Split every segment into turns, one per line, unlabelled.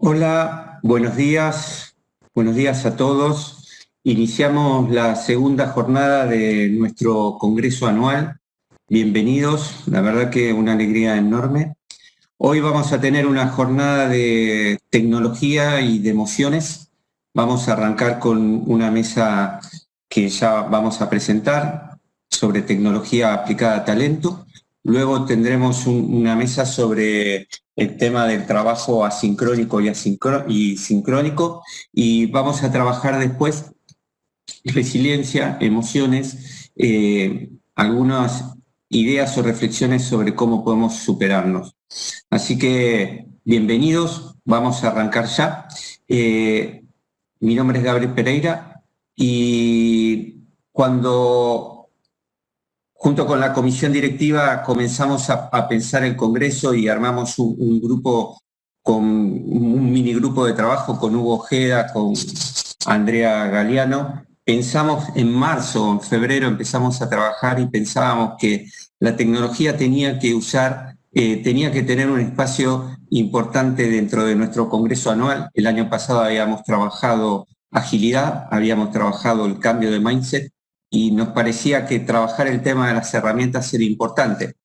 Hola, buenos días a todos. Iniciamos la segunda jornada de nuestro Congreso Anual. Bienvenidos, la verdad que una alegría enorme. Hoy vamos a tener una jornada de tecnología y de emociones. Vamos a arrancar con una mesa que ya vamos a presentar sobre tecnología aplicada a talento. Luego tendremos una mesa sobre el tema del trabajo asincrónico y sincrónico, y vamos a trabajar después resiliencia, emociones, algunas ideas o reflexiones sobre cómo podemos superarnos. Así que bienvenidos, vamos a arrancar ya. Mi nombre es Gabriel Pereira y cuando junto con la comisión directiva comenzamos a pensar el Congreso y armamos un grupo, con un mini grupo de trabajo con Hugo Ojeda, con Andrea Galeano. Pensamos en marzo, en febrero empezamos a trabajar y pensábamos que la tecnología tenía que tener un espacio importante dentro de nuestro Congreso anual. El año pasado habíamos trabajado agilidad, habíamos trabajado el cambio de mindset, y nos parecía que trabajar el tema de las herramientas era importante.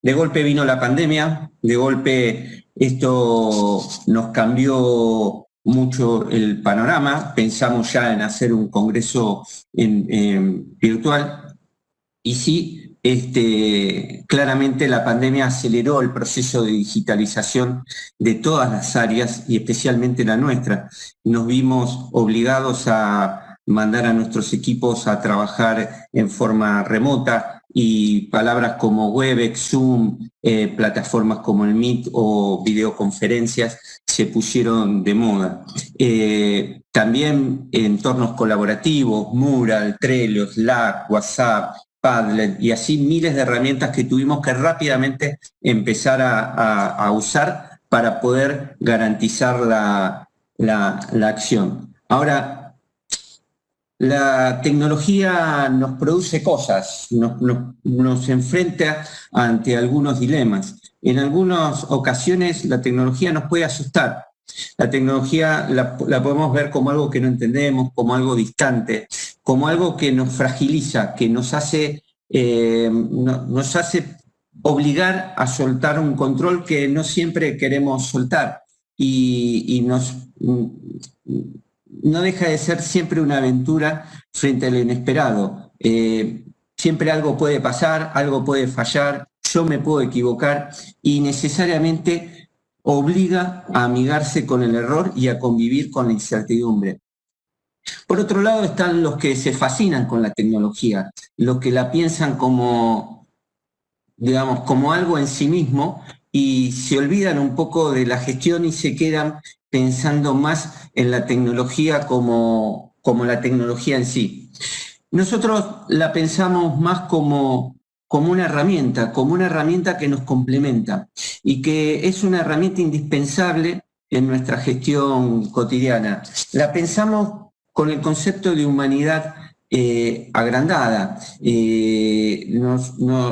De golpe vino la pandemia, de golpe esto nos cambió mucho el panorama, pensamos ya en hacer un congreso virtual, y sí, claramente la pandemia aceleró el proceso de digitalización de todas las áreas y especialmente la nuestra. Nos vimos obligados a mandar a nuestros equipos a trabajar en forma remota, y palabras como Webex, Zoom, plataformas como el Meet o videoconferencias se pusieron de moda. También entornos colaborativos, Mural, Trello, Slack, WhatsApp, Padlet y así miles de herramientas que tuvimos que rápidamente empezar a usar para poder garantizar la acción. Ahora, la tecnología nos produce cosas, nos enfrenta ante algunos dilemas. En algunas ocasiones la tecnología nos puede asustar. La tecnología la podemos ver como algo que no entendemos, como algo distante, como algo que nos fragiliza, que nos hace obligar a soltar un control que no siempre queremos soltar, y no deja de ser siempre una aventura frente al inesperado. Siempre algo puede pasar, algo puede fallar, yo me puedo equivocar, y necesariamente obliga a amigarse con el error y a convivir con la incertidumbre. Por otro lado están los que se fascinan con la tecnología, los que la piensan como, digamos, como algo en sí mismo, y se olvidan un poco de la gestión y se quedan pensando más en la tecnología como la tecnología en sí. Nosotros la pensamos más como una herramienta que nos complementa y que es una herramienta indispensable en nuestra gestión cotidiana. La pensamos con el concepto de humanidad agrandada.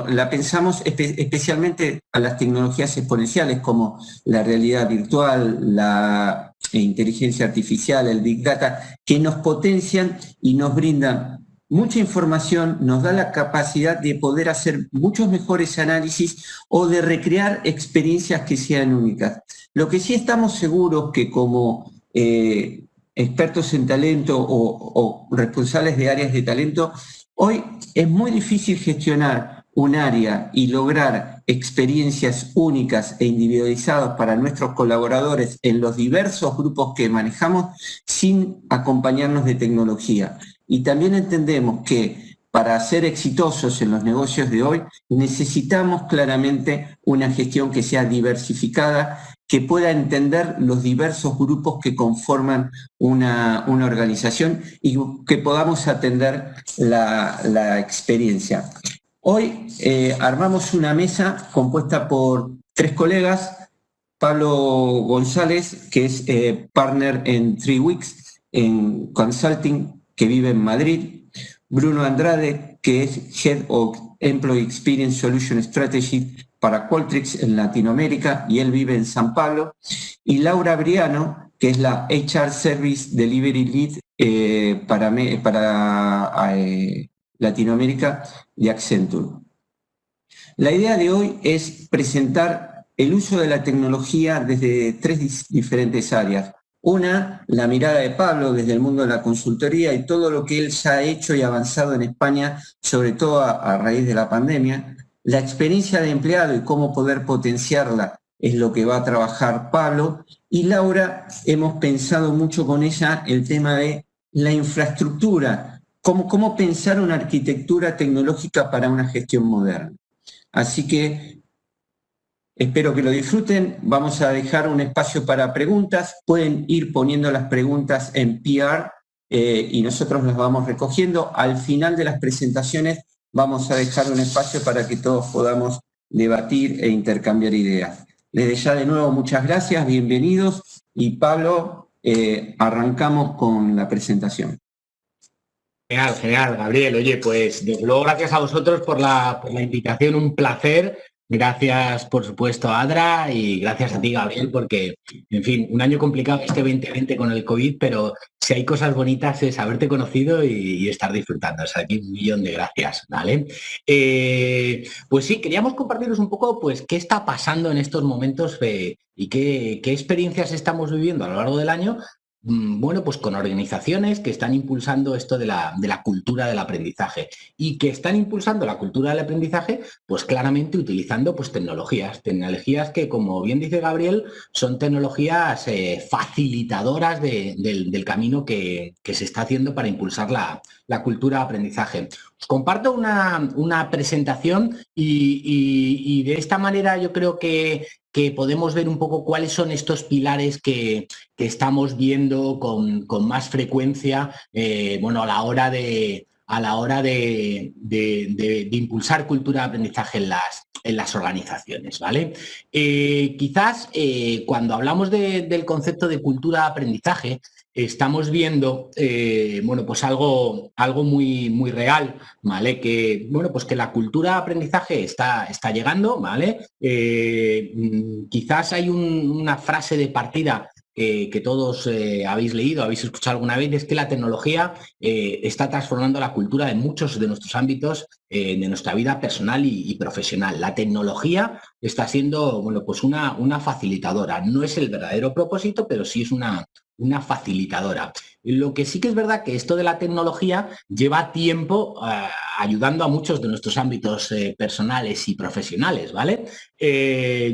La pensamos especialmente a las tecnologías exponenciales como la realidad virtual, la inteligencia artificial, el Big Data, que nos potencian y nos brindan mucha información, nos da la capacidad de poder hacer muchos mejores análisis o de recrear experiencias que sean únicas. Lo que sí estamos seguros que como expertos en talento o responsables de áreas de talento, hoy es muy difícil gestionar un área y lograr experiencias únicas e individualizadas para nuestros colaboradores en los diversos grupos que manejamos sin acompañarnos de tecnología. Y también entendemos que para ser exitosos en los negocios de hoy necesitamos claramente una gestión que sea diversificada, que pueda entender los diversos grupos que conforman una organización y que podamos atender la experiencia. Hoy armamos una mesa compuesta por 3 colegas: Pablo González, que es partner en 3 Weeks en Consulting, que vive en Madrid; Bruno Andrade, que es Head of Employee Experience Solution Strategy para Qualtrics en Latinoamérica, y él vive en San Pablo; y Laura Briano, que es la HR Service Delivery Lead para Latinoamérica de Accenture. La idea de hoy es presentar el uso de la tecnología desde tres diferentes áreas. Una, la mirada de Pablo desde el mundo de la consultoría y todo lo que él ya ha hecho y avanzado en España, sobre todo a raíz de la pandemia. La experiencia de empleado y cómo poder potenciarla es lo que va a trabajar Pablo. Y Laura, hemos pensado mucho con ella el tema de la infraestructura, cómo pensar una arquitectura tecnológica para una gestión moderna. Así que espero que lo disfruten. Vamos a dejar un espacio para preguntas. Pueden ir poniendo las preguntas en PR y nosotros las vamos recogiendo. Al final de las presentaciones vamos a dejar un espacio para que todos podamos debatir e intercambiar ideas. Desde ya de nuevo muchas gracias, bienvenidos. Y Pablo, arrancamos con la presentación.
Genial, genial, Gabriel. Oye, pues desde luego gracias a vosotros por la invitación, un placer. Gracias, por supuesto, a Adra, y gracias a ti, Gabriel, porque, en fin, un año complicado este 2020 con el COVID, pero si hay cosas bonitas es haberte conocido y estar disfrutando. O sea, aquí 1.000.000 de gracias, ¿vale? Pues sí, queríamos compartiros un poco, pues, qué está pasando en estos momentos y qué experiencias estamos viviendo a lo largo del año. Bueno, pues con organizaciones que están impulsando esto de la cultura del aprendizaje y que están impulsando la cultura del aprendizaje, pues claramente utilizando pues tecnologías que, como bien dice Gabriel, son tecnologías facilitadoras del camino que se está haciendo para impulsar la cultura de aprendizaje. Os comparto una presentación y de esta manera yo creo que podemos ver un poco cuáles son estos pilares que estamos viendo con más frecuencia, bueno, a la hora de impulsar cultura de aprendizaje en las organizaciones, ¿vale? Quizás cuando hablamos del concepto de cultura de aprendizaje, estamos viendo, bueno, pues algo muy, muy real, ¿vale? Que, bueno, pues que la cultura de aprendizaje está llegando, ¿vale? Quizás hay una frase de partida que todos habéis leído, habéis escuchado alguna vez, es que la tecnología está transformando la cultura de muchos de nuestros ámbitos de nuestra vida personal y profesional. La tecnología está siendo, bueno, pues una facilitadora. No es el verdadero propósito, pero sí es una facilitadora. Lo que sí que es verdad que esto de la tecnología lleva tiempo ayudando a muchos de nuestros ámbitos personales y profesionales, ¿vale?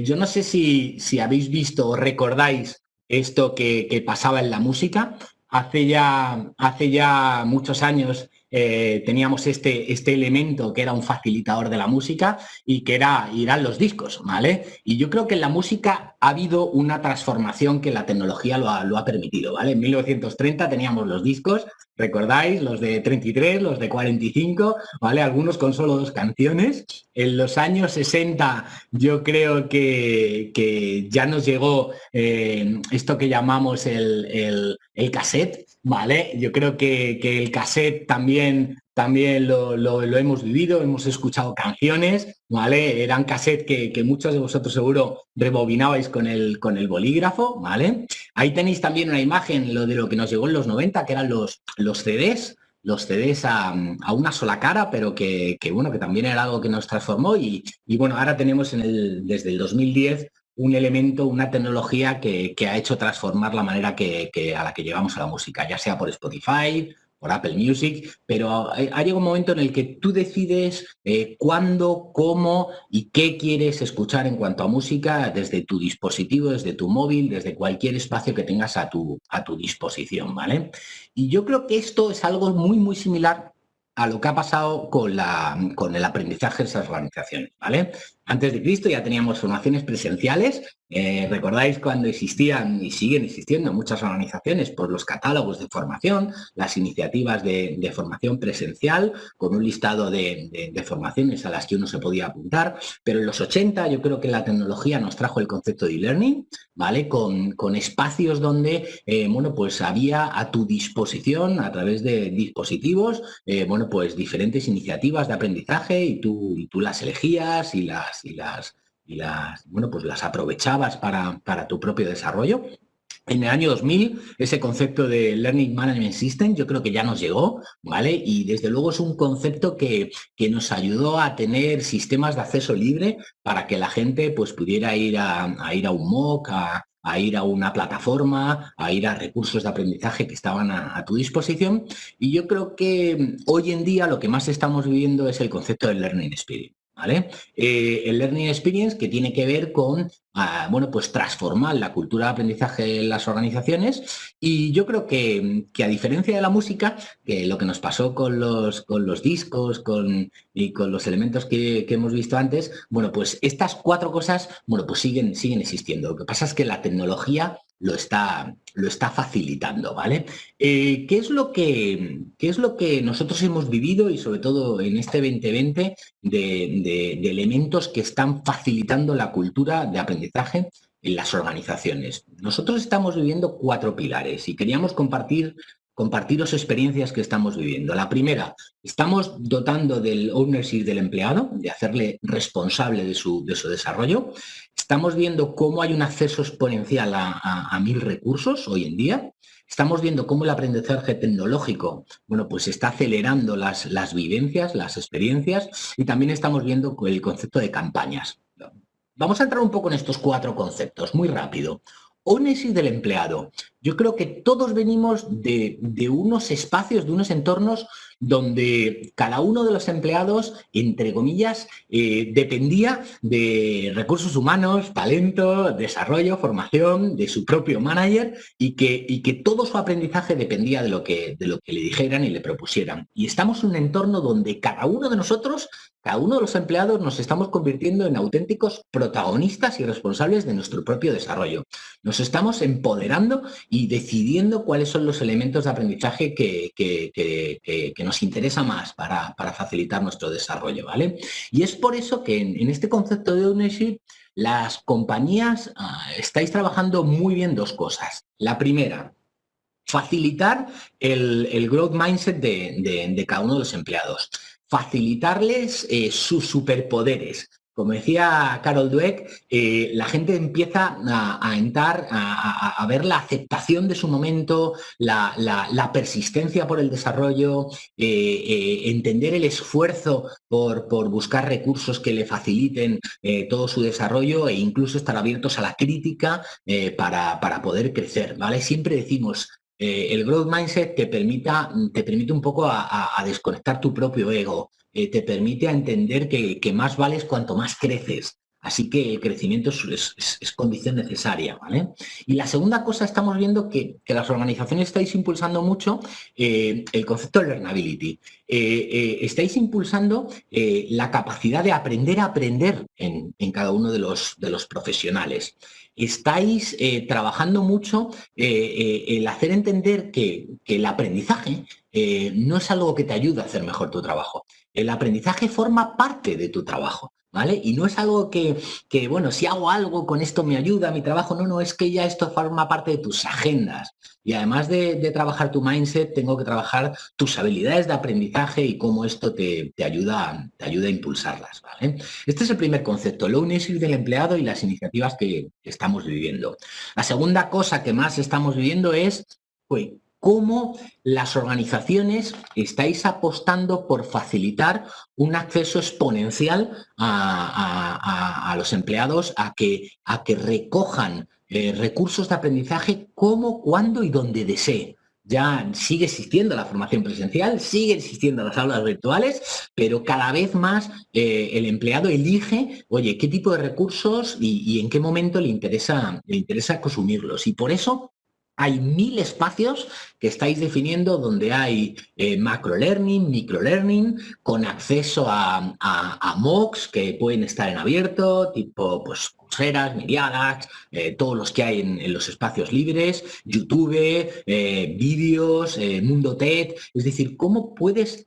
Yo no sé si habéis visto o recordáis esto que pasaba en la música. Hace ya muchos años teníamos este elemento que era un facilitador de la música y que eran los discos, ¿vale? Y yo creo que en la música ha habido una transformación que la tecnología lo ha permitido, ¿vale? En 1930 teníamos los discos, ¿recordáis? Los de 33, los de 45, ¿vale? Algunos con solo 2 canciones. En los años 60 yo creo que ya nos llegó esto que llamamos el cassette, ¿vale? Yo creo que el cassette también lo hemos vivido, hemos escuchado canciones, ¿vale? Eran cassettes que muchos de vosotros seguro rebobinabais con el bolígrafo, ¿vale? Ahí tenéis también una imagen de lo que nos llegó en los 90, que eran los CDs. Los CDs a una sola cara, pero que bueno, que también era algo que nos transformó y bueno, ahora tenemos desde el 2010 un elemento, una tecnología que ha hecho transformar la manera a la que llevamos a la música, ya sea por Spotify, por Apple Music, pero ha llegado un momento en el que tú decides cuándo, cómo y qué quieres escuchar en cuanto a música desde tu dispositivo, desde tu móvil, desde cualquier espacio que tengas a tu disposición, ¿vale? Y yo creo que esto es algo muy, muy similar a lo que ha pasado con el aprendizaje en esas organizaciones, ¿vale? Antes de Cristo ya teníamos formaciones presenciales. ¿Recordáis cuando existían y siguen existiendo muchas organizaciones por los catálogos de formación, las iniciativas de formación presencial, con un listado de formaciones a las que uno se podía apuntar? Pero en los 80 yo creo que la tecnología nos trajo el concepto de e-learning, ¿vale? Con espacios donde, bueno, pues había a tu disposición, a través de dispositivos, bueno, pues diferentes iniciativas de aprendizaje y tú las elegías y las bueno, pues las aprovechabas para tu propio desarrollo. En el año 2000, ese concepto de Learning Management System yo creo que ya nos llegó, ¿vale? Y desde luego es un concepto que nos ayudó a tener sistemas de acceso libre para que la gente pues, pudiera ir a ir a un MOOC, a ir a una plataforma, a ir a recursos de aprendizaje que estaban a tu disposición. Y yo creo que hoy en día lo que más estamos viviendo es el concepto del Learning Experience. ¿Vale? El Learning Experience que tiene que ver con bueno, pues transformar la cultura de aprendizaje en las organizaciones y yo creo que a diferencia de la música, que lo que nos pasó con los discos y con los elementos que hemos visto antes, bueno, pues estas cuatro cosas, bueno, pues siguen existiendo. Lo que pasa es que la tecnología lo está facilitando, ¿vale? ¿Qué es lo que nosotros hemos vivido y sobre todo en este 2020 de elementos que están facilitando la cultura de aprendizaje en las organizaciones? Nosotros estamos viviendo 4 pilares y queríamos compartiros experiencias que estamos viviendo. La primera, estamos dotando del ownership del empleado, de hacerle responsable de su desarrollo. Estamos viendo cómo hay un acceso exponencial a 1000 recursos hoy en día. Estamos viendo cómo el aprendizaje tecnológico, bueno, pues está acelerando las vivencias, las experiencias, y también estamos viendo el concepto de campañas. Vamos a entrar un poco en estos 4 conceptos, muy rápido. Ownership del empleado. Yo creo que todos venimos de unos espacios, de unos entornos donde cada uno de los empleados, entre comillas, dependía de recursos humanos, talento, desarrollo, formación, de su propio manager y que todo su aprendizaje dependía de lo que le dijeran y le propusieran. Y estamos en un entorno donde cada uno de nosotros, cada uno de los empleados, nos estamos convirtiendo en auténticos protagonistas y responsables de nuestro propio desarrollo. Nos estamos empoderando y decidiendo cuáles son los elementos de aprendizaje que nos interesa más para facilitar nuestro desarrollo, ¿vale? Y es por eso que en este concepto de ownership las compañías estáis trabajando muy bien 2 cosas. La primera, facilitar el growth mindset de cada uno de los empleados, facilitarles sus superpoderes. Como decía Carol Dweck, la gente empieza a entrar, a ver la aceptación de su momento, la persistencia por el desarrollo, entender el esfuerzo por buscar recursos que le faciliten todo su desarrollo e incluso estar abiertos a la crítica para poder crecer, ¿vale? Siempre decimos, el growth mindset te permite un poco a desconectar tu propio ego, te permite a entender que más vales cuanto más creces. Así que el crecimiento es condición necesaria, ¿vale? Y la segunda cosa, estamos viendo que las organizaciones estáis impulsando mucho el concepto de learnability. Estáis impulsando la capacidad de aprender a aprender en cada uno de los profesionales. Estáis trabajando mucho el hacer entender que el aprendizaje no es algo que te ayude a hacer mejor tu trabajo. El aprendizaje forma parte de tu trabajo, ¿vale? Y no es algo que, bueno, si hago algo con esto me ayuda a mi trabajo. No, es que ya esto forma parte de tus agendas. Y además de trabajar tu mindset, tengo que trabajar tus habilidades de aprendizaje y cómo esto te ayuda a impulsarlas, ¿vale? Este es el primer concepto, el ownership del empleado y las iniciativas que estamos viviendo. La segunda cosa que más estamos viviendo es cómo las organizaciones estáis apostando por facilitar un acceso exponencial a los empleados a que recojan recursos de aprendizaje como, cuando y donde desee. Ya sigue existiendo la formación presencial, sigue existiendo las aulas virtuales, pero cada vez más el empleado elige, oye, qué tipo de recursos y en qué momento le interesa consumirlos. Y por eso hay 1000 espacios que estáis definiendo donde hay macro learning, micro learning, con acceso a MOOCs que pueden estar en abierto, tipo pues Coursera, Myriad, todos los que hay en los espacios libres, YouTube, vídeos, Mundo TED. Es decir, cómo puedes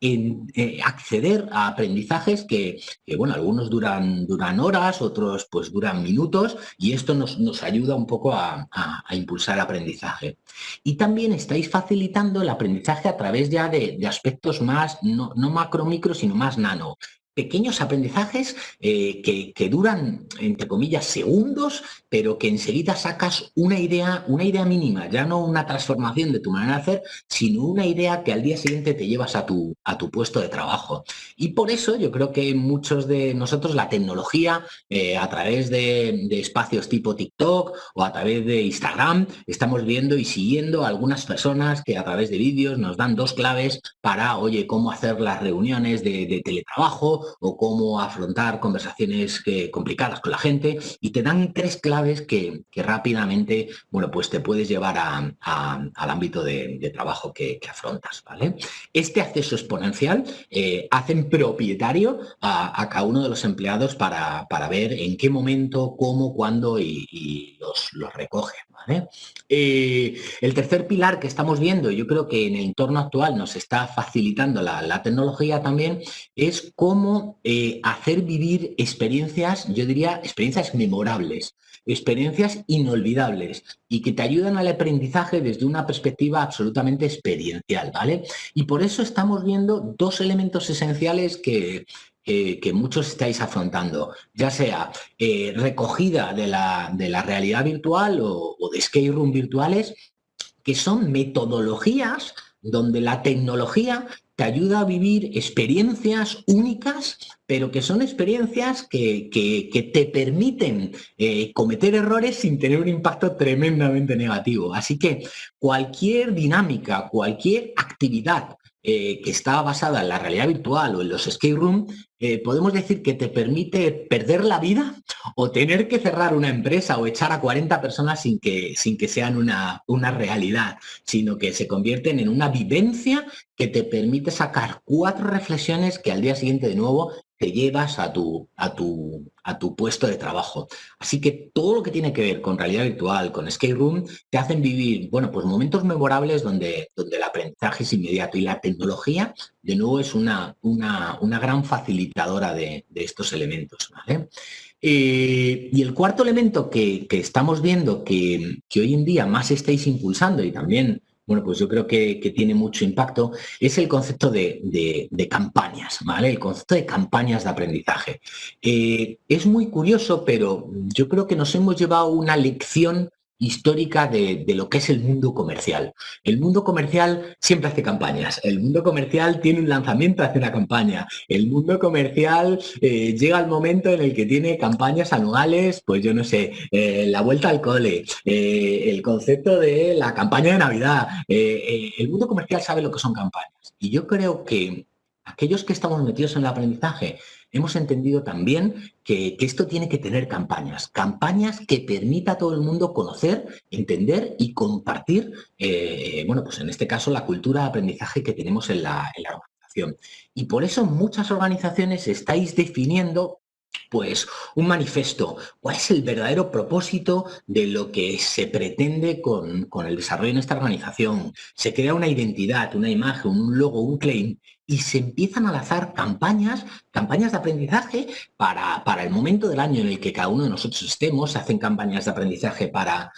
acceder a aprendizajes que, bueno, algunos duran horas, otros pues duran minutos, y esto nos ayuda un poco a impulsar el aprendizaje. Y también estáis facilitando el aprendizaje a través ya de aspectos más, no macro, micro, sino más nano. pequeños aprendizajes que duran, entre comillas, segundos, pero que enseguida sacas una idea mínima, ya no una transformación de tu manera de hacer, sino una idea que al día siguiente te llevas a tu puesto de trabajo. Y por eso yo creo que muchos de nosotros la tecnología, a través de espacios tipo TikTok o a través de Instagram, estamos viendo y siguiendo a algunas personas que a través de vídeos nos dan 2 claves para, oye, cómo hacer las reuniones de teletrabajo o cómo afrontar conversaciones complicadas con la gente, y te dan 3 claves que rápidamente, bueno, pues te puedes llevar al ámbito de trabajo que afrontas, ¿vale? Este acceso exponencial hacen propietario a cada uno de los empleados para ver en qué momento, cómo, cuándo y los recoge, ¿vale? El tercer pilar que estamos viendo, yo creo que en el entorno actual nos está facilitando la tecnología también, es cómo hacer vivir experiencias, yo diría, experiencias memorables, experiencias inolvidables y que te ayudan al aprendizaje desde una perspectiva absolutamente experiencial, ¿vale? Y por eso estamos viendo 2 elementos esenciales que muchos estáis afrontando, ya sea recogida de la realidad virtual o de escape room virtuales, que son metodologías donde la tecnología te ayuda a vivir experiencias únicas, pero que son experiencias que te permiten cometer errores sin tener un impacto tremendamente negativo. Así que cualquier dinámica, cualquier actividad que está basada en la realidad virtual o en los escape room, podemos decir que te permite perder la vida o tener que cerrar una empresa o echar a 40 personas sin que sean una realidad, sino que se convierten en una vivencia que te permite sacar 4 reflexiones que al día siguiente de nuevo te llevas a tu puesto de trabajo. Así que todo lo que tiene que ver con realidad virtual, con escape room, te hacen vivir, bueno, pues momentos memorables donde el aprendizaje es inmediato, y la tecnología, de nuevo, es una gran facilitadora de estos elementos, ¿vale? Y el cuarto elemento que estamos viendo que hoy en día más estáis impulsando, y también, bueno, pues yo creo que tiene mucho impacto, es el concepto de campañas, ¿vale? El concepto de campañas de aprendizaje. Es muy curioso, pero yo creo que nos hemos llevado una lección histórica de lo que es el mundo comercial. El mundo comercial siempre hace campañas. El mundo comercial tiene un lanzamiento, hace una campaña. El mundo comercial llega al momento en el que tiene campañas anuales, pues yo no sé, la vuelta al cole, el concepto de la campaña de Navidad. El mundo comercial sabe lo que son campañas. Y yo creo que aquellos que estamos metidos en el aprendizaje hemos entendido también que esto tiene que tener campañas que permita a todo el mundo conocer, entender y compartir, bueno, pues en este caso la cultura de aprendizaje que tenemos en la organización. Y por eso muchas organizaciones estáis definiendo pues un manifiesto. ¿Cuál es el verdadero propósito de lo que se pretende con el desarrollo en esta organización? Se crea una identidad, una imagen, un logo, un claim, y se empiezan a lanzar campañas de aprendizaje para el momento del año en el que cada uno de nosotros estemos. Se hacen campañas de aprendizaje para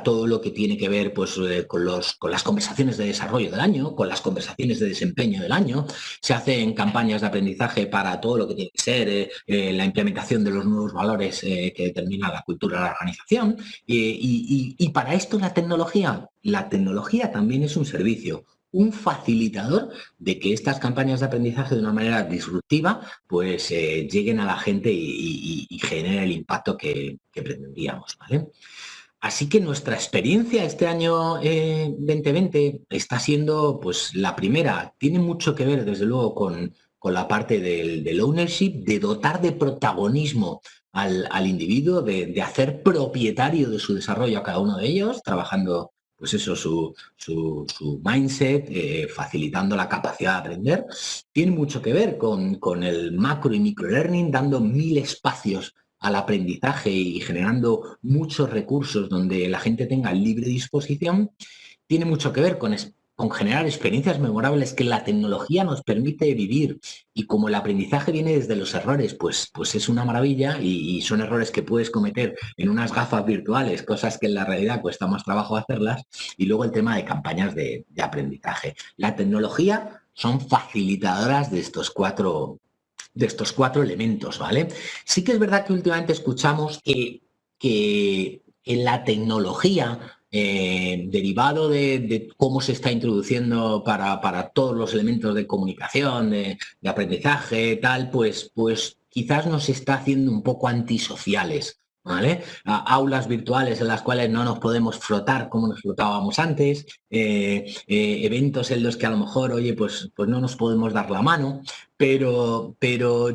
todo lo que tiene que ver pues, con las conversaciones de desarrollo del año, con las conversaciones de desempeño del año. Se hacen campañas de aprendizaje para todo lo que tiene que ser la implementación de los nuevos valores que determina la cultura de la organización. Y para esto la tecnología también es un servicio, un facilitador de que estas campañas de aprendizaje de una manera disruptiva pues lleguen a la gente y generen el impacto que pretendíamos, ¿vale? Así que nuestra experiencia este año 2020 está siendo pues la primera. Tiene mucho que ver, desde luego, con la parte del ownership, de dotar de protagonismo al individuo, de hacer propietario de su desarrollo a cada uno de ellos, trabajando pues eso, su mindset, facilitando la capacidad de aprender. Tiene mucho que ver con el macro y microlearning, dando 1000 espacios al aprendizaje y generando muchos recursos donde la gente tenga libre disposición. Tiene mucho que ver con generar experiencias memorables que la tecnología nos permite vivir, y como el aprendizaje viene desde los errores, pues es una maravilla, y son errores que puedes cometer en unas gafas virtuales, cosas que en la realidad cuesta más trabajo hacerlas. Y luego el tema de campañas de aprendizaje. La tecnología son facilitadoras de estos cuatro estos 4 elementos, ¿vale? Sí que es verdad que últimamente escuchamos que en la tecnología, derivado de cómo se está introduciendo para todos los elementos de comunicación, de aprendizaje, tal, pues quizás nos está haciendo un poco antisociales, ¿vale? Aulas virtuales en las cuales no nos podemos frotar como nos frotábamos antes, eventos en los que a lo mejor, oye, pues no nos podemos dar la mano, pero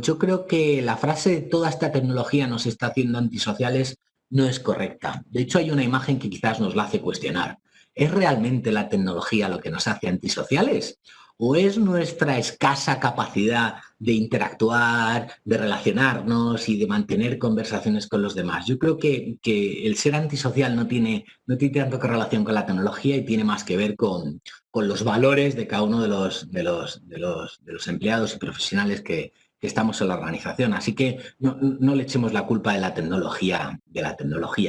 yo creo que la frase de toda esta tecnología nos está haciendo antisociales no es correcta. De hecho, hay una imagen que quizás nos la hace cuestionar. ¿Es realmente la tecnología lo que nos hace antisociales? ¿O es nuestra escasa capacidad de interactuar, de relacionarnos y de mantener conversaciones con los demás? Yo creo que el ser antisocial no tiene tanto que relación con la tecnología y tiene más que ver con los valores de cada uno de los empleados y profesionales que estamos en la organización. Así que no le echemos la culpa de la tecnología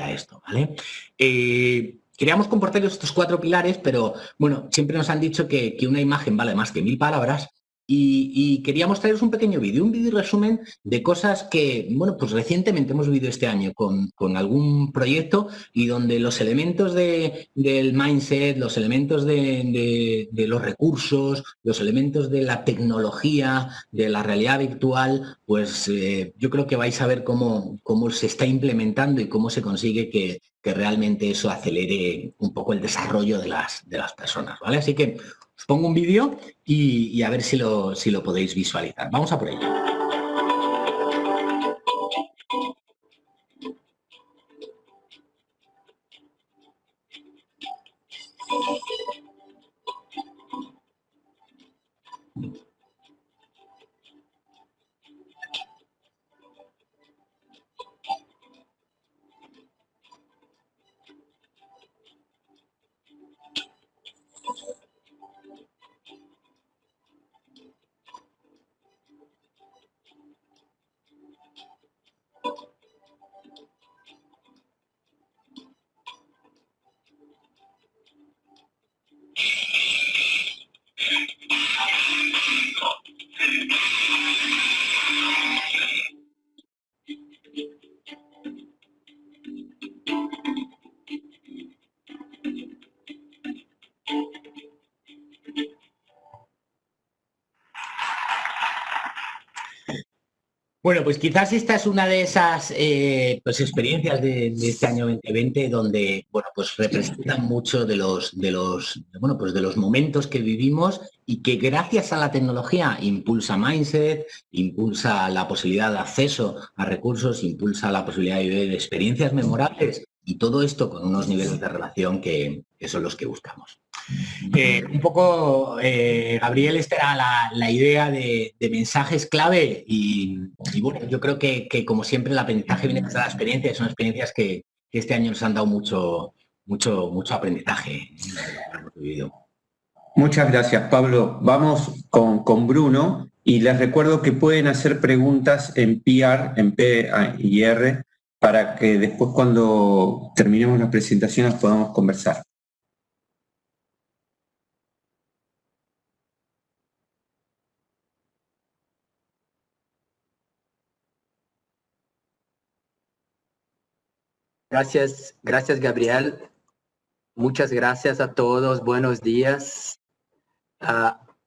a esto, ¿vale? Queríamos compartir estos 4 pilares, pero bueno, siempre nos han dicho que una imagen vale más que 1000 palabras y queríamos traeros un pequeño vídeo, un vídeo resumen de cosas que, bueno, pues recientemente hemos vivido este año con algún proyecto y donde los elementos del mindset, los elementos de los recursos, los elementos de la tecnología, de la realidad virtual, pues yo creo que vais a ver cómo se está implementando y cómo se consigue que realmente eso acelere un poco el desarrollo de las personas, ¿vale? Así que os pongo un vídeo y a ver si lo podéis visualizar. Vamos a por ello. Bueno, pues quizás esta es una de esas pues experiencias de este año 2020 donde, bueno, pues representan mucho de los momentos que vivimos y que gracias a la tecnología impulsa mindset, impulsa la posibilidad de acceso a recursos, impulsa la posibilidad de vivir experiencias memorables y todo esto con unos niveles de relación que son los que buscamos. Un poco, Gabriel, esta era la idea de mensajes clave y bueno, yo creo que como siempre el aprendizaje viene de la experiencia, son experiencias que este año nos han dado mucho aprendizaje.
Muchas gracias, Pablo. Vamos con Bruno y les recuerdo que pueden hacer preguntas en PR, en P y R, para que después cuando terminemos las presentaciones podamos conversar.
Gracias, Gabriel. Muchas gracias a todos. Buenos días.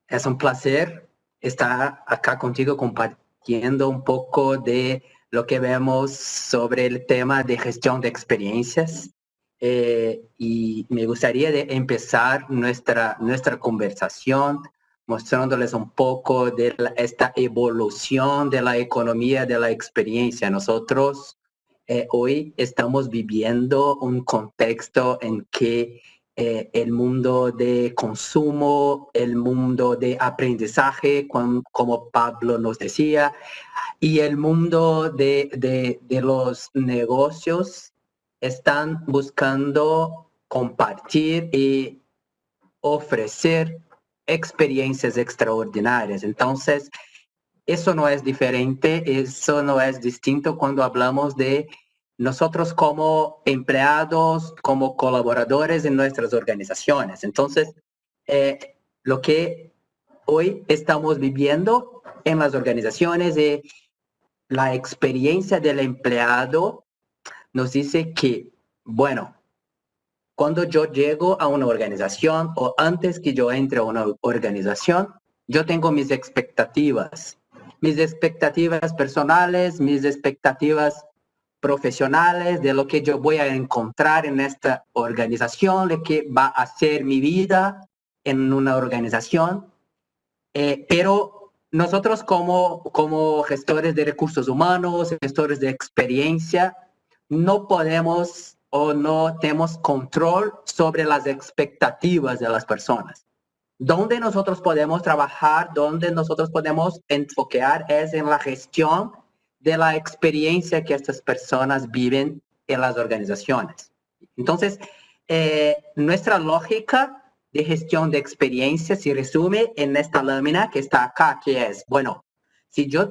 Es un placer estar acá contigo compartiendo un poco de lo que vemos sobre el tema de gestión de experiencias. Y me gustaría empezar nuestra conversación mostrándoles un poco de esta evolución de la economía de la experiencia. Nosotros hoy estamos viviendo un contexto en que el mundo de consumo, el mundo de aprendizaje, como Pablo nos decía, y el mundo de los negocios están buscando compartir y ofrecer experiencias extraordinarias. Entonces, eso no es diferente, eso no es distinto cuando hablamos de nosotros como empleados, como colaboradores en nuestras organizaciones. Entonces, lo que hoy estamos viviendo en las organizaciones, la experiencia del empleado nos dice que, bueno, cuando yo llego a una organización o antes que yo entre a una organización, yo tengo mis expectativas personales, mis expectativas profesionales de lo que yo voy a encontrar en esta organización, de qué va a ser mi vida en una organización. Pero nosotros como gestores de recursos humanos, gestores de experiencia, no podemos o no tenemos control sobre las expectativas de las personas. Donde nosotros podemos trabajar, donde nosotros podemos enfocar es en la gestión de la experiencia que estas personas viven en las organizaciones. Entonces, nuestra lógica de gestión de experiencia se resume en esta lámina que está acá, que es, bueno, si yo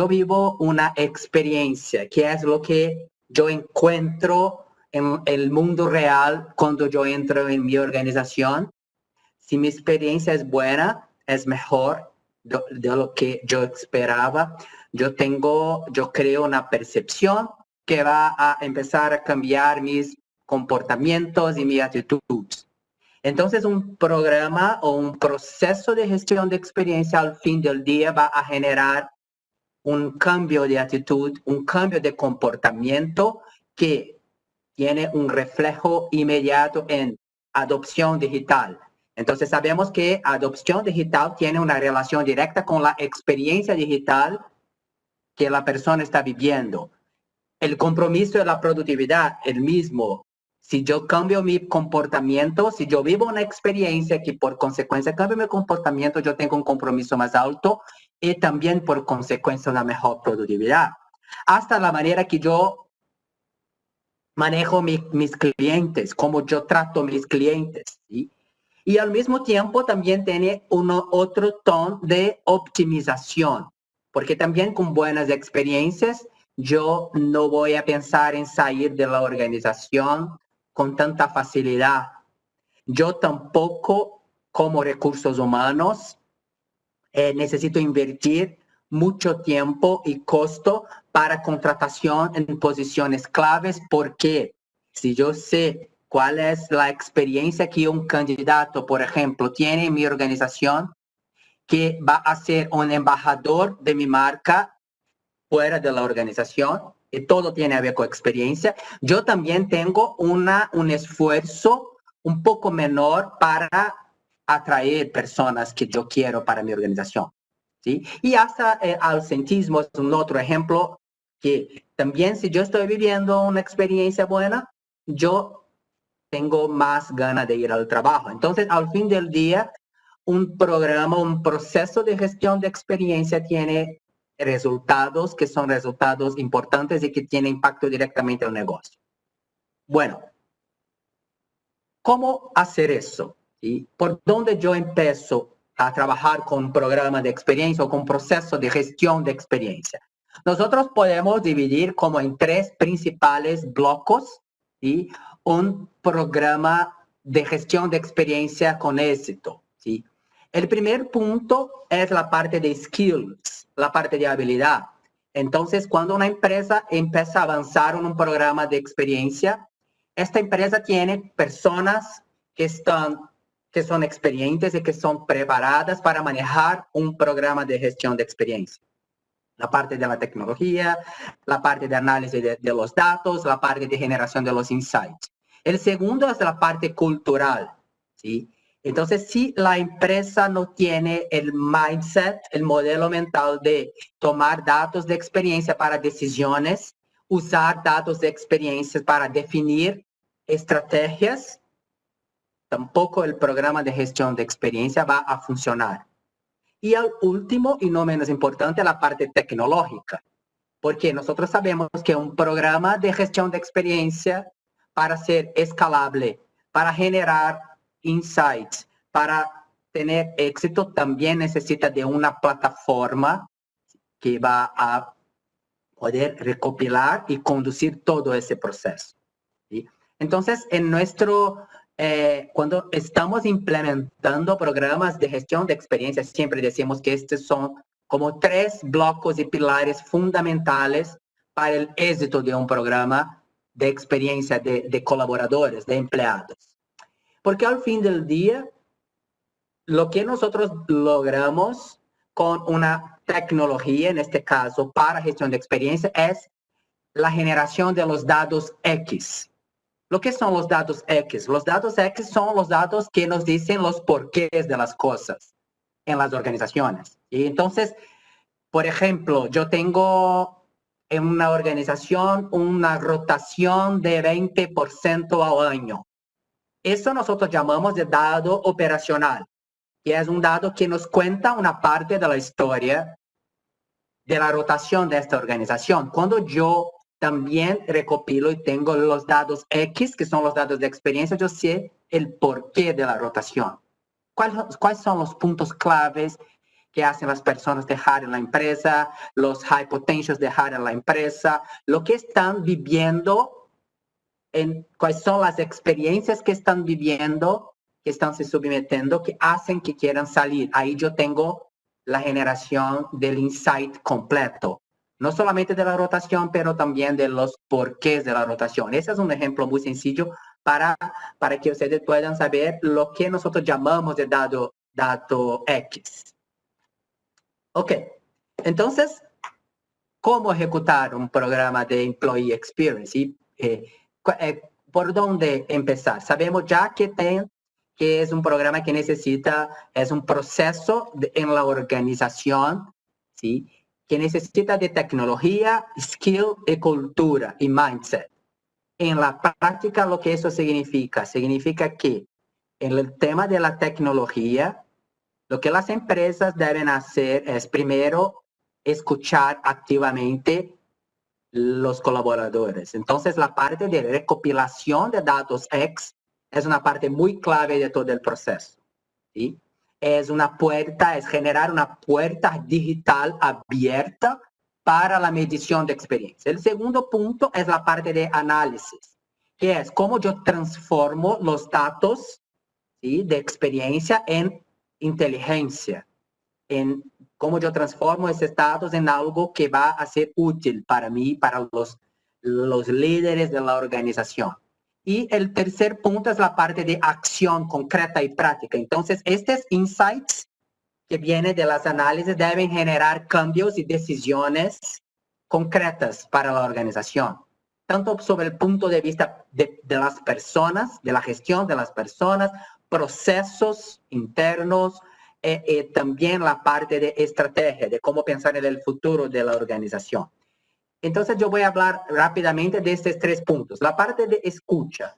vivo una experiencia, que es lo que yo encuentro en el mundo real cuando yo entro en mi organización. Si mi experiencia es buena, es mejor de lo que yo esperaba, yo creo una percepción que va a empezar a cambiar mis comportamientos y mis actitudes. Entonces, un programa o un proceso de gestión de experiencia al fin del día va a generar un cambio de actitud, un cambio de comportamiento que tiene un reflejo inmediato en adopción digital. Entonces, sabemos que adopción digital tiene una relación directa con la experiencia digital que la persona está viviendo. El compromiso de la productividad, el mismo. Si yo cambio mi comportamiento, si yo vivo una experiencia que por consecuencia cambio mi comportamiento, yo tengo un compromiso más alto y también por consecuencia una mejor productividad. Hasta la manera que yo manejo mis clientes, cómo yo trato a mis clientes, ¿sí? Y al mismo tiempo también tiene otro tono de optimización, porque también con buenas experiencias yo no voy a pensar en salir de la organización con tanta facilidad. Yo tampoco, como recursos humanos, necesito invertir mucho tiempo y costo para contratación en posiciones claves, porque si yo sé cuál es la experiencia que un candidato, por ejemplo, tiene en mi organización, que va a ser un embajador de mi marca fuera de la organización, y todo tiene que ver con experiencia, yo también tengo un esfuerzo un poco menor para atraer personas que yo quiero para mi organización, ¿sí? Y hasta ausentismo es un otro ejemplo que también si yo estoy viviendo una experiencia buena, yo tengo más ganas de ir al trabajo. Entonces, al fin del día, un programa, un proceso de gestión de experiencia tiene resultados que son resultados importantes y que tienen impacto directamente en el negocio. Bueno, ¿cómo hacer eso? ¿Sí? ¿Por dónde yo empiezo a trabajar con un programa de experiencia o con un proceso de gestión de experiencia? Nosotros podemos dividir como en 3 principales blocos, ¿sí? Un programa de gestión de experiencia con éxito, ¿sí? El primer punto es la parte de skills, la parte de habilidad. Entonces, cuando una empresa empieza a avanzar en un programa de experiencia, esta empresa tiene personas que son experientes y que son preparadas para manejar un programa de gestión de experiencia. La parte de la tecnología, la parte de análisis de los datos, la parte de generación de los insights. El segundo es la parte cultural, ¿sí? Entonces, si la empresa no tiene el mindset, el modelo mental de tomar datos de experiencia para decisiones, usar datos de experiencia para definir estrategias, tampoco el programa de gestión de experiencia va a funcionar. Y al último, y no menos importante, la parte tecnológica, porque nosotros sabemos que un programa de gestión de experiencia, para ser escalable, para generar insights, para tener éxito, también necesita de una plataforma que va a poder recopilar y conducir todo ese proceso, ¿sí? Entonces, cuando estamos implementando programas de gestión de experiencia, siempre decimos que estos son como 3 blocos y pilares fundamentales para el éxito de un programa de experiencia de colaboradores, de empleados. Porque al fin del día, lo que nosotros logramos con una tecnología, en este caso, para gestión de experiencia, es la generación de los datos X. ¿Lo que son los datos X? Los datos X son los datos que nos dicen los porqués de las cosas en las organizaciones. Y entonces, por ejemplo, yo tengo en una organización una rotación de 20% al año. Eso nosotros llamamos de dado operacional, que es un dado que nos cuenta una parte de la historia de la rotación de esta organización. Cuando yo también recopilo y tengo los datos X, que son los datos de experiencia, yo sé el porqué de la rotación. ¿Cuáles son los puntos claves que hacen las personas dejar en la empresa, los high potentials dejar en la empresa, lo que están viviendo, cuáles son las experiencias que están viviendo, que están se sometiendo, que hacen que quieran salir? Ahí yo tengo la generación del insight completo. No solamente de la rotación, pero también de los porqués de la rotación. Ese es un ejemplo muy sencillo para que ustedes puedan saber lo que nosotros llamamos de dato X. Ok, entonces, ¿cómo ejecutar un programa de Employee Experience? ¿Por dónde empezar? Sabemos ya que es un programa que es un proceso en la organización, ¿sí? Que necesita de tecnología, skill y cultura y mindset. En la práctica, lo que eso significa que en el tema de la tecnología, lo que las empresas deben hacer es primero escuchar activamente los colaboradores. Entonces, la parte de recopilación de datos X es una parte muy clave de todo el proceso, ¿sí? Es generar una puerta digital abierta para la medición de experiencia. El segundo punto es la parte de análisis, que es cómo yo transformo los datos, ¿sí?, de experiencia en inteligencia, en cómo yo transformo esos datos en algo que va a ser útil para mí, para los líderes de la organización. Y el tercer punto es la parte de acción concreta y práctica. Entonces, estos insights que vienen de las análisis deben generar cambios y decisiones concretas para la organización, tanto sobre el punto de vista de las personas, de la gestión de las personas, procesos internos, también la parte de estrategia, de cómo pensar en el futuro de la organización. Entonces yo voy a hablar rápidamente de estos 3 puntos. La parte de escucha.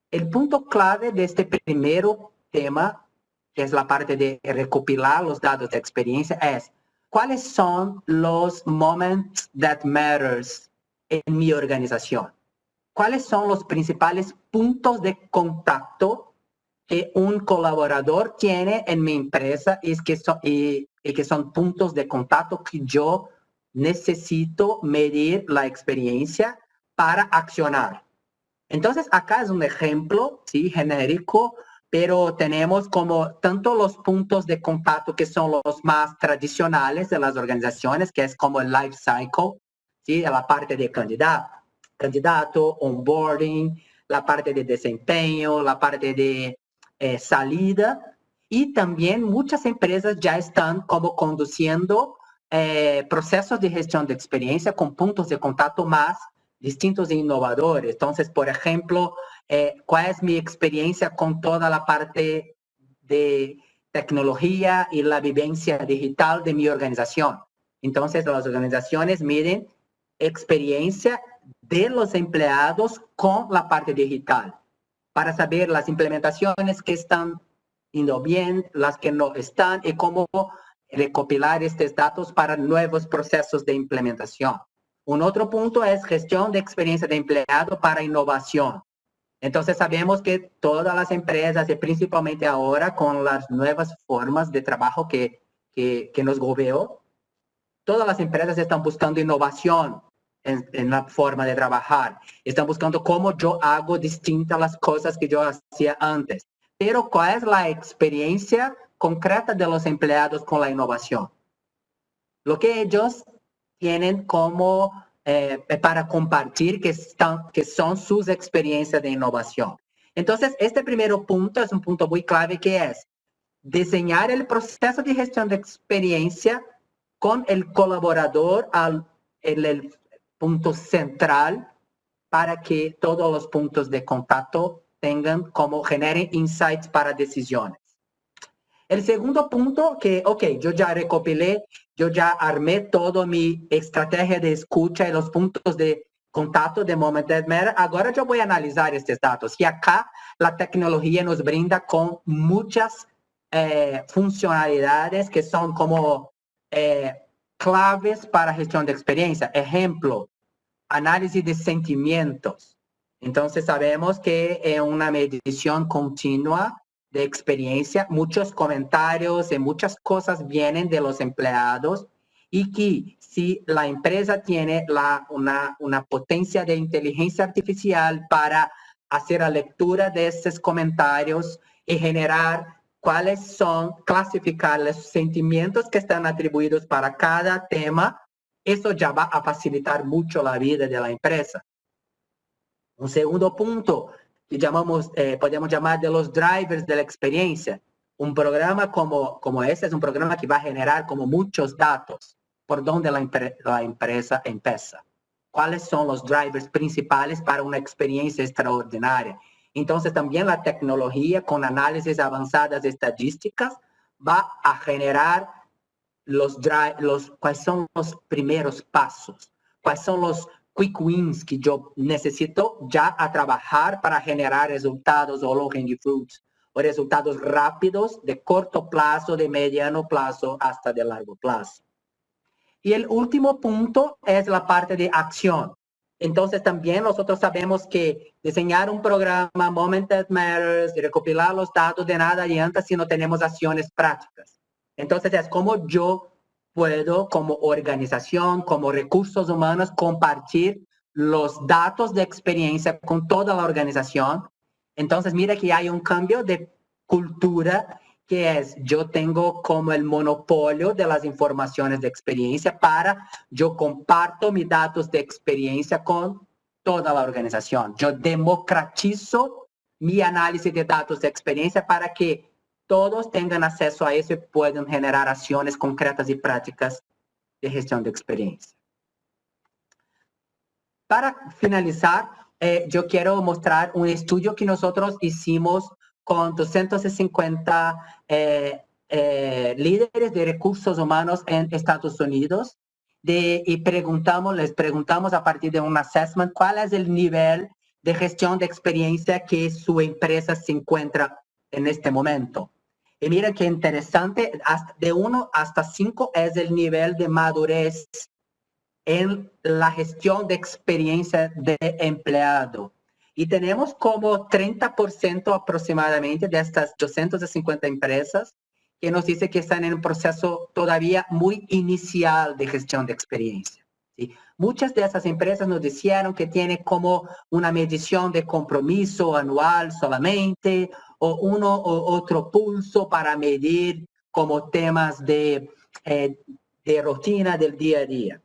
El punto clave de este primero tema, que es la parte de recopilar los datos de experiencia, es cuáles son los moments that matters en mi organización. ¿Cuáles son los principales puntos de contacto que un colaborador tiene en mi empresa y que son puntos de contacto que yo necesito medir la experiencia para accionar? Entonces, acá es un ejemplo, sí, genérico, pero tenemos como tanto los puntos de contacto que son los más tradicionales de las organizaciones, que es como el life cycle, sí, la parte de candidato, onboarding, la parte de desempeño, la parte de salida, y también muchas empresas ya están como conduciendo procesos de gestión de experiencia con puntos de contacto más distintos e innovadores. Entonces, por ejemplo, ¿cuál es mi experiencia con toda la parte de tecnología y la vivencia digital de mi organización? Entonces, las organizaciones miden experiencia de los empleados con la parte digital, para saber las implementaciones que están yendo bien, las que no están, y cómo recopilar estos datos para nuevos procesos de implementación. Un otro punto es gestión de experiencia de empleado para innovación. Entonces sabemos que todas las empresas, y principalmente ahora con las nuevas formas de trabajo que nos gobernan, todas las empresas están buscando innovación en la forma de trabajar. Están buscando cómo yo hago distintas las cosas que yo hacía antes. Pero ¿cuál es la experiencia concreta de los empleados con la innovación? lo que ellos tienen como para compartir, que son sus experiencias de innovación. Entonces, este primer punto es un punto muy clave, que es diseñar el proceso de gestión de experiencia con el colaborador en el punto central, para que todos los puntos de contacto generen insights para decisiones. El segundo punto, yo ya recopilé, yo ya armé toda mi estrategia de escucha y los puntos de contacto de Moment That Matters. Ahora yo voy a analizar estos datos. Y acá la tecnología nos brinda con muchas funcionalidades que son como claves para gestión de experiencia. Ejemplo, análisis de sentimientos. Entonces sabemos que en una medición continua de experiencia, muchos comentarios y muchas cosas vienen de los empleados, y que si la empresa tiene una potencia de inteligencia artificial para hacer la lectura de estos comentarios y generar clasificar los sentimientos que están atribuidos para cada tema, eso ya va a facilitar mucho la vida de la empresa. Un segundo punto que podemos llamar de los drivers de la experiencia. Un programa como este es un programa que va a generar como muchos datos por donde la empresa empieza. ¿Cuáles son los drivers principales para una experiencia extraordinaria? Entonces también la tecnología con análisis avanzadas de estadísticas va a generar cuáles son los primeros pasos, cuáles son los quick wins que yo necesito ya a trabajar para generar resultados o low-hanging fruits, o resultados rápidos de corto plazo, de mediano plazo, hasta de largo plazo. Y el último punto es la parte de acción. Entonces también nosotros sabemos que diseñar un programa, Moment That Matters, y recopilar los datos, de nada adianta si no tenemos acciones prácticas. Entonces es como yo puedo, como organización, como recursos humanos, compartir los datos de experiencia con toda la organización. Entonces mira que hay un cambio de cultura, que es, yo tengo como el monopolio de las informaciones de experiencia, yo comparto mis datos de experiencia con toda la organización. Yo democratizo mi análisis de datos de experiencia para que todos tengan acceso a eso y puedan generar acciones concretas y prácticas de gestión de experiencia. Para finalizar, yo quiero mostrar un estudio que nosotros hicimos con 250 líderes de recursos humanos en Estados Unidos, les preguntamos a partir de un assessment cuál es el nivel de gestión de experiencia que su empresa se encuentra en este momento. Y mira qué interesante, de 1 hasta 5 es el nivel de madurez en la gestión de experiencia de empleado. Y tenemos como 30% aproximadamente de estas 250 empresas que nos dice que están en un proceso todavía muy inicial de gestión de experiencia, ¿sí? Muchas de esas empresas nos dijeron que tienen como una medición de compromiso anual solamente, o uno u otro pulso para medir como temas de rutina del día a día.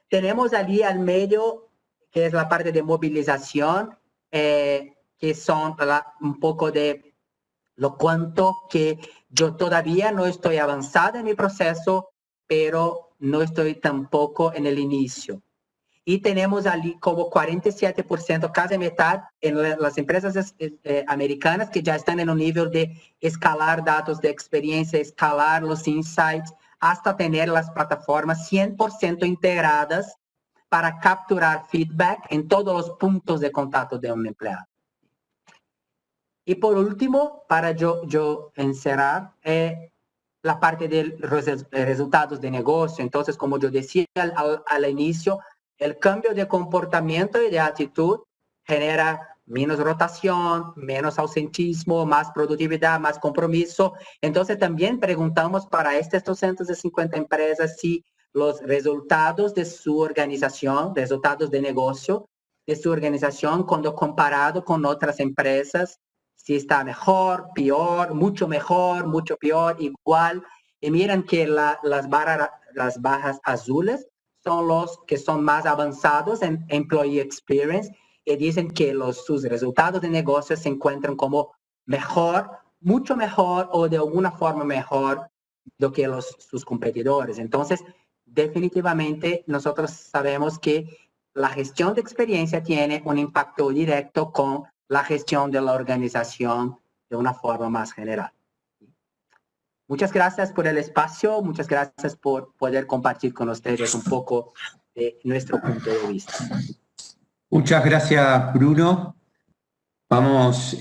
Tenemos allí al medio, que es la parte de movilización, que son un poco de lo cuanto que yo todavía no estoy avanzada en mi proceso, pero no estoy tampoco en el inicio. Y tenemos allí como 47%, casi mitad, en las empresas americanas que ya están en un nivel de escalar datos de experiencia, escalar los insights, hasta tener las plataformas 100% integradas para capturar feedback en todos los puntos de contacto de un empleado. Y por último, para yo encerrar, la parte de los resultados de negocio. Entonces, como yo decía al inicio, el cambio de comportamiento y de actitud genera menos rotación, menos ausentismo, más productividad, más compromiso. Entonces, también preguntamos para estas 250 empresas si los resultados de su organización, resultados de negocio de su organización, cuando comparado con otras empresas, si está mejor, peor, mucho mejor, mucho peor, igual. Y miren que las barras las barras azules son los que son más avanzados en Employee Experience y dicen que sus resultados de negocio se encuentran como mejor, mucho mejor o de alguna forma mejor do que sus competidores. Entonces, definitivamente nosotros sabemos que la gestión de experiencia tiene un impacto directo con la gestión de la organización de una forma más general. Muchas gracias por el espacio, muchas gracias por poder compartir con ustedes un poco de nuestro punto de vista.
Muchas gracias, Bruno. Vamos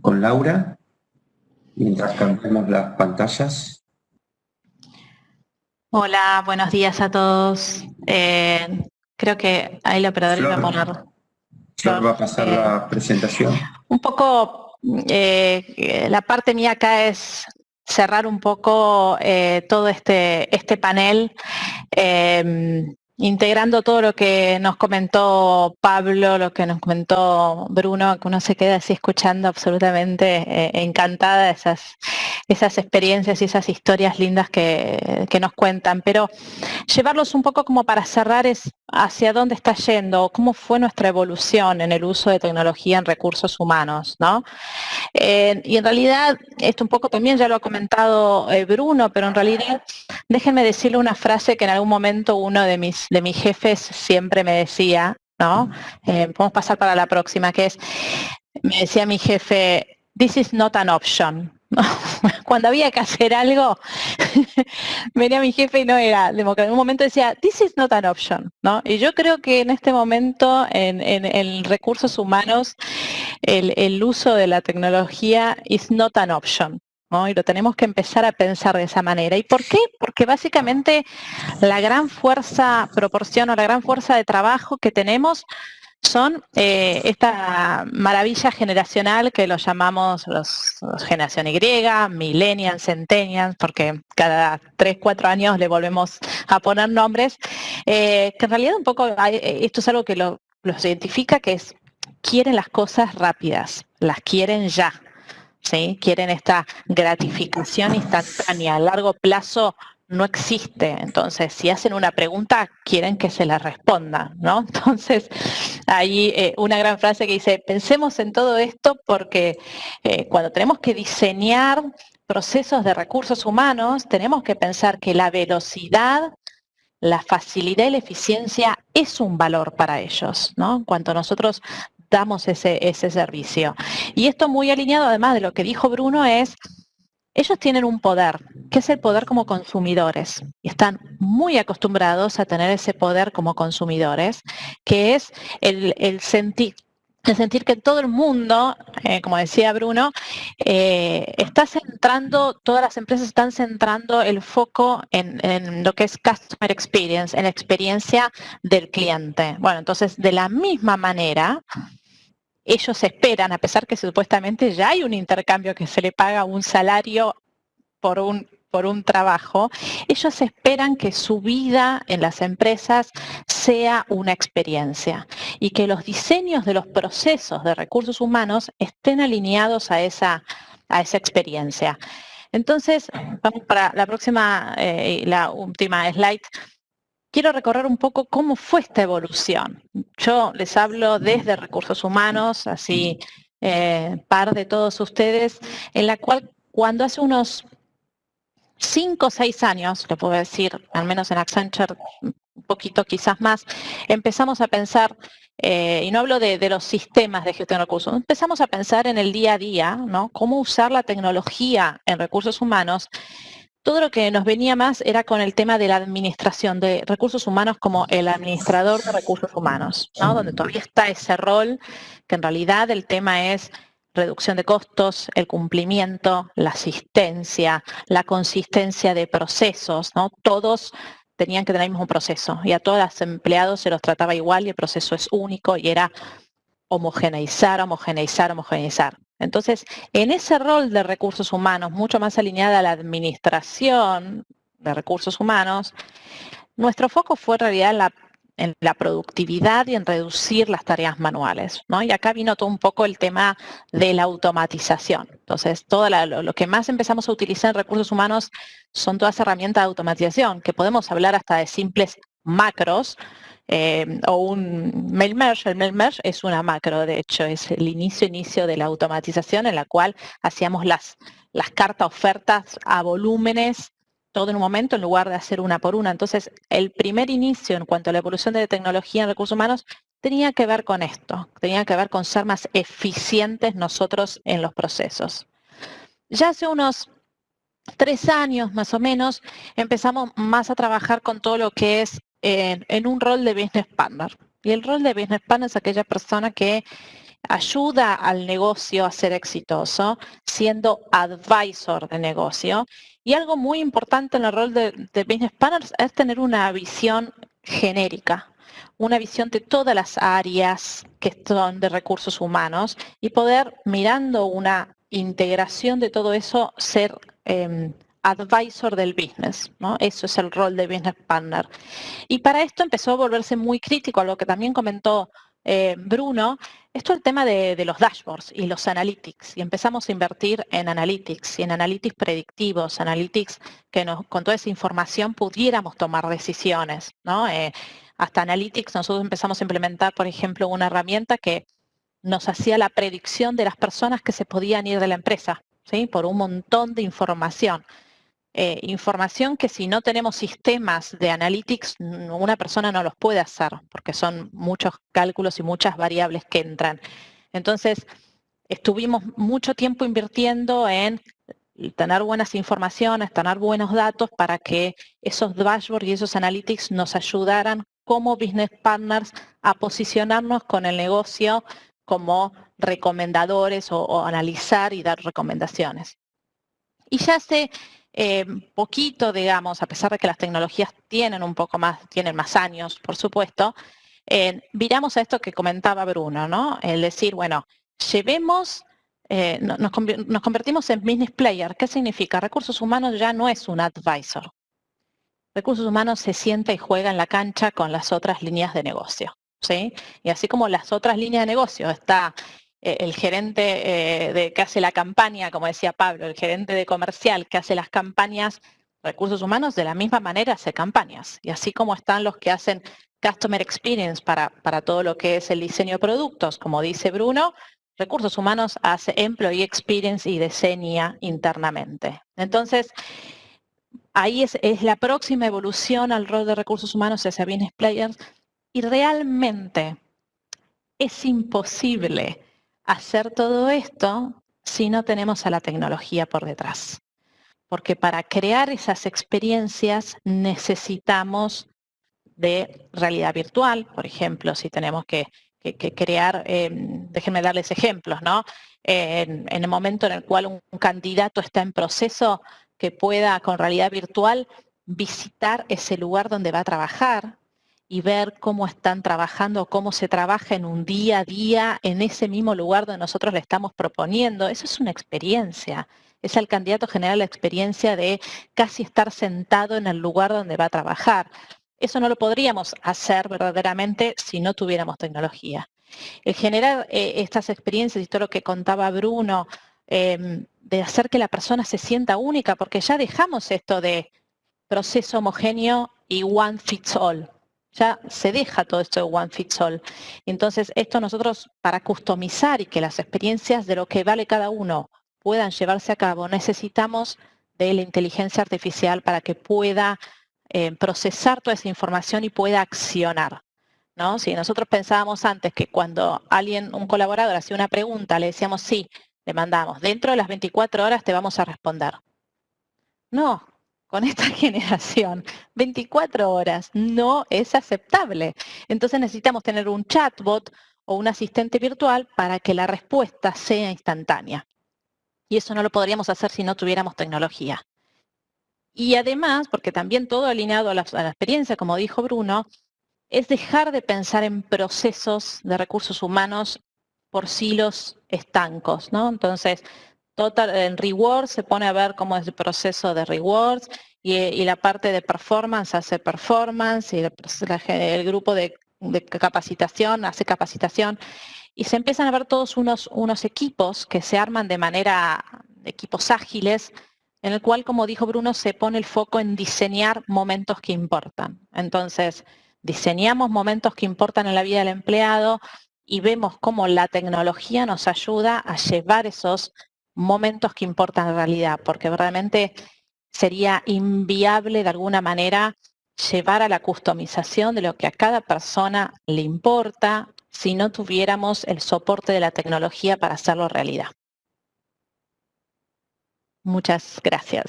con Laura, mientras cambiamos las pantallas.
Hola, buenos días a todos. Creo que ahí la operadora iba a poner.
Flor va a pasar la presentación.
Un poco, la parte mía acá es cerrar un poco todo este panel, integrando todo lo que nos comentó Pablo, lo que nos comentó Bruno, que uno se queda así escuchando absolutamente encantada de esas experiencias y esas historias lindas que nos cuentan, pero llevarlos un poco como para cerrar es hacia dónde está yendo, cómo fue nuestra evolución en el uso de tecnología en recursos humanos, ¿no? Y en realidad, esto un poco también ya lo ha comentado Bruno, pero en realidad déjenme decirle una frase que en algún momento uno de mis jefes siempre me decía, ¿no? Podemos pasar para la próxima, que es, me decía mi jefe, "This is not an option". ¿No? Cuando había que hacer algo, venía mi jefe y no era democrático. En un momento decía, "This is not an option", ¿no? Y yo creo que en este momento, en recursos humanos, el uso de la tecnología is not an option, ¿no? Y lo tenemos que empezar a pensar de esa manera. ¿Y por qué? Porque básicamente la gran fuerza proporciona, la gran fuerza de trabajo que tenemos son esta maravilla generacional que lo llamamos los generación Y, millennials, centennials, porque cada 3, 4 años le volvemos a poner nombres, que en realidad un poco esto es algo que los identifica, que es quieren las cosas rápidas, las quieren ya, ¿sí? Quieren esta gratificación instantánea, a largo plazo no existe. Entonces, si hacen una pregunta, quieren que se la responda, ¿no? Entonces, hay una gran frase que dice, pensemos en todo esto porque cuando tenemos que diseñar procesos de recursos humanos, tenemos que pensar que la velocidad, la facilidad y la eficiencia es un valor para ellos, ¿no? En cuanto nosotros damos ese servicio. Y esto muy alineado, además de lo que dijo Bruno, es ellos tienen un poder, que es el poder como consumidores, y están muy acostumbrados a tener ese poder como consumidores, que es el sentir que todo el mundo, como decía Bruno, está centrando, todas las empresas están centrando el foco en lo que es Customer Experience, en la experiencia del cliente. Bueno, entonces, de la misma manera, ellos esperan, a pesar que supuestamente ya hay un intercambio que se le paga un salario por un trabajo, ellos esperan que su vida en las empresas sea una experiencia y que los diseños de los procesos de recursos humanos estén alineados a esa experiencia. Entonces, vamos para la próxima, la última slide. Quiero recorrer un poco cómo fue esta evolución. Yo les hablo desde recursos humanos, así par de todos ustedes, en la cual cuando hace unos 5 o 6 años, le puedo decir, al menos en Accenture, un poquito quizás más, empezamos a pensar, y no hablo de los sistemas de gestión de recursos, empezamos a pensar en el día a día, ¿no? Cómo usar la tecnología en recursos humanos. Todo lo que nos venía más era con el tema de la administración de recursos humanos como el administrador de recursos humanos, ¿no? Donde todavía está ese rol, que en realidad el tema es reducción de costos, el cumplimiento, la asistencia, la consistencia de procesos, ¿no? Todos tenían que tener el mismo proceso y a todos los empleados se los trataba igual y el proceso es único y era homogeneizar. Entonces, en ese rol de recursos humanos, mucho más alineada a la administración de recursos humanos, nuestro foco fue en realidad en la productividad y en reducir las tareas manuales, ¿no? Y acá vino todo un poco el tema de la automatización. Entonces, todo lo que más empezamos a utilizar en recursos humanos son todas herramientas de automatización, que podemos hablar hasta de simples macros, o un mail merge. El mail merge es una macro, de hecho, es el inicio de la automatización en la cual hacíamos las cartas ofertas a volúmenes, todo en un momento, en lugar de hacer una por una. Entonces, el primer inicio en cuanto a la evolución de tecnología en recursos humanos tenía que ver con esto, tenía que ver con ser más eficientes nosotros en los procesos. Ya hace unos 3 años más o menos empezamos más a trabajar con todo lo que es en un rol de business partner. Y el rol de business partner es aquella persona que ayuda al negocio a ser exitoso, siendo advisor de negocio. Y algo muy importante en el rol de business partners es tener una visión genérica, una visión de todas las áreas que son de recursos humanos y poder, mirando una integración de todo eso, ser advisor del business, ¿no? Eso es el rol de business partner. Y para esto empezó a volverse muy crítico, a lo que también comentó Bruno, esto es el tema de los dashboards y los analytics. Y empezamos a invertir en analytics y en analytics predictivos, analytics que con toda esa información pudiéramos tomar decisiones, ¿no? Hasta analytics nosotros empezamos a implementar, por ejemplo, una herramienta que nos hacía la predicción de las personas que se podían ir de la empresa, ¿sí? Por un montón de información. Información que si no tenemos sistemas de analytics, una persona no los puede hacer, porque son muchos cálculos y muchas variables que entran. Entonces, estuvimos mucho tiempo invirtiendo en tener buenas informaciones, tener buenos datos para que esos dashboards y esos analytics nos ayudaran como business partners a posicionarnos con el negocio como recomendadores o analizar y dar recomendaciones. Y ya hace poquito, digamos, a pesar de que las tecnologías tienen un poco más, tienen más años, por supuesto, viramos a esto que comentaba Bruno, ¿no? El decir, bueno, llevemos, nos convertimos en business player. ¿Qué significa? Recursos humanos ya no es un advisor. Recursos humanos se sienta y juega en la cancha con las otras líneas de negocio, ¿sí? Y así como las otras líneas de negocio está el gerente que hace la campaña, como decía Pablo, el gerente de comercial que hace las campañas, recursos humanos de la misma manera hace campañas. Y así como están los que hacen customer experience para todo lo que es el diseño de productos, como dice Bruno, recursos humanos hace employee experience y diseña internamente. Entonces, ahí es la próxima evolución al rol de recursos humanos hacia business players, y realmente es imposible hacer todo esto si no tenemos a la tecnología por detrás. Porque para crear esas experiencias necesitamos de realidad virtual, por ejemplo, si tenemos que crear, déjenme darles ejemplos, ¿no? En el momento en el cual un candidato está en proceso, que pueda con realidad virtual visitar ese lugar donde va a trabajar y ver cómo están trabajando, cómo se trabaja en un día a día en ese mismo lugar donde nosotros le estamos proponiendo. Eso es una experiencia. Es al candidato general la experiencia de casi estar sentado en el lugar donde va a trabajar. Eso no lo podríamos hacer verdaderamente si no tuviéramos tecnología. El generar estas experiencias y todo lo que contaba Bruno, de hacer que la persona se sienta única, porque ya dejamos esto de proceso homogéneo y one fits all. Ya se deja todo esto de one fits all. Entonces, esto nosotros, para customizar y que las experiencias de lo que vale cada uno puedan llevarse a cabo, necesitamos de la inteligencia artificial para que pueda procesar toda esa información y pueda accionar, ¿no? Si nosotros pensábamos antes que cuando un colaborador hacía una pregunta, le decíamos sí, le mandamos, dentro de las 24 horas te vamos a responder. No, con esta generación, 24 horas no es aceptable. Entonces necesitamos tener un chatbot o un asistente virtual para que la respuesta sea instantánea. Y eso no lo podríamos hacer si no tuviéramos tecnología. Y además, porque también todo alineado a la experiencia, como dijo Bruno, es dejar de pensar en procesos de recursos humanos por silos estancos, ¿no? Entonces, en rewards se pone a ver cómo es el proceso de rewards y la parte de performance hace performance, y el grupo de capacitación hace capacitación, y se empiezan a ver todos unos equipos que se arman de manera, equipos ágiles, en el cual, como dijo Bruno, se pone el foco en diseñar momentos que importan. Entonces, diseñamos momentos que importan en la vida del empleado y vemos cómo la tecnología nos ayuda a llevar esos momentos que importan en realidad, porque realmente sería inviable de alguna manera llevar a la customización de lo que a cada persona le importa si no tuviéramos el soporte de la tecnología para hacerlo realidad. Muchas gracias.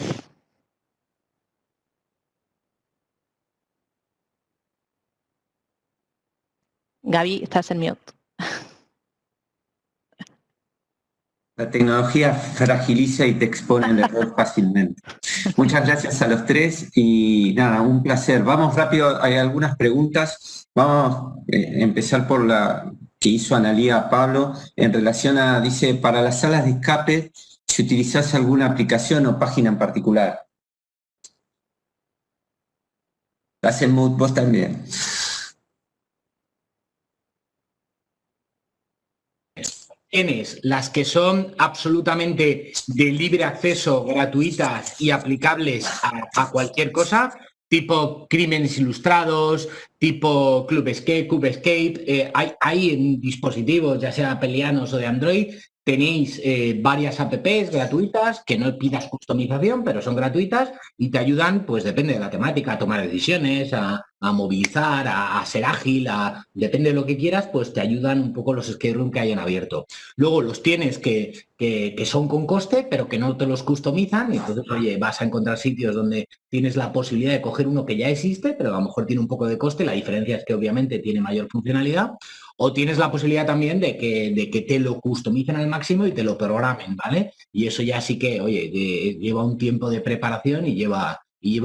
Gaby, estás en mute.
La tecnología fragiliza y te expone al error fácilmente. Muchas gracias a los tres y nada, un placer. Vamos rápido, hay algunas preguntas. Vamos a empezar por la que hizo Analía a Pablo en relación a, dice, para las salas de escape, si utilizás alguna aplicación o página en particular. Estás en mute, vos también.
Tienes las que son absolutamente de libre acceso, gratuitas y aplicables a cualquier cosa, tipo Crímenes Ilustrados, tipo Club Escape, Cube Escape. Hay en dispositivos, ya sea apelianos o de Android, tenéis varias apps gratuitas que no pidas customización, pero son gratuitas y te ayudan, pues depende de la temática, a tomar decisiones, a movilizar, a ser ágil, depende de lo que quieras, pues te ayudan un poco los escape room que hay en abierto. Luego los tienes que son con coste, pero que no te los customizan, y entonces, oye, vas a encontrar sitios donde tienes la posibilidad de coger uno que ya existe, pero a lo mejor tiene un poco de coste, la diferencia es que obviamente tiene mayor funcionalidad, o tienes la posibilidad también de que te lo customicen al máximo y te lo programen, ¿vale? Y eso ya sí que, oye, lleva un tiempo de preparación y lleva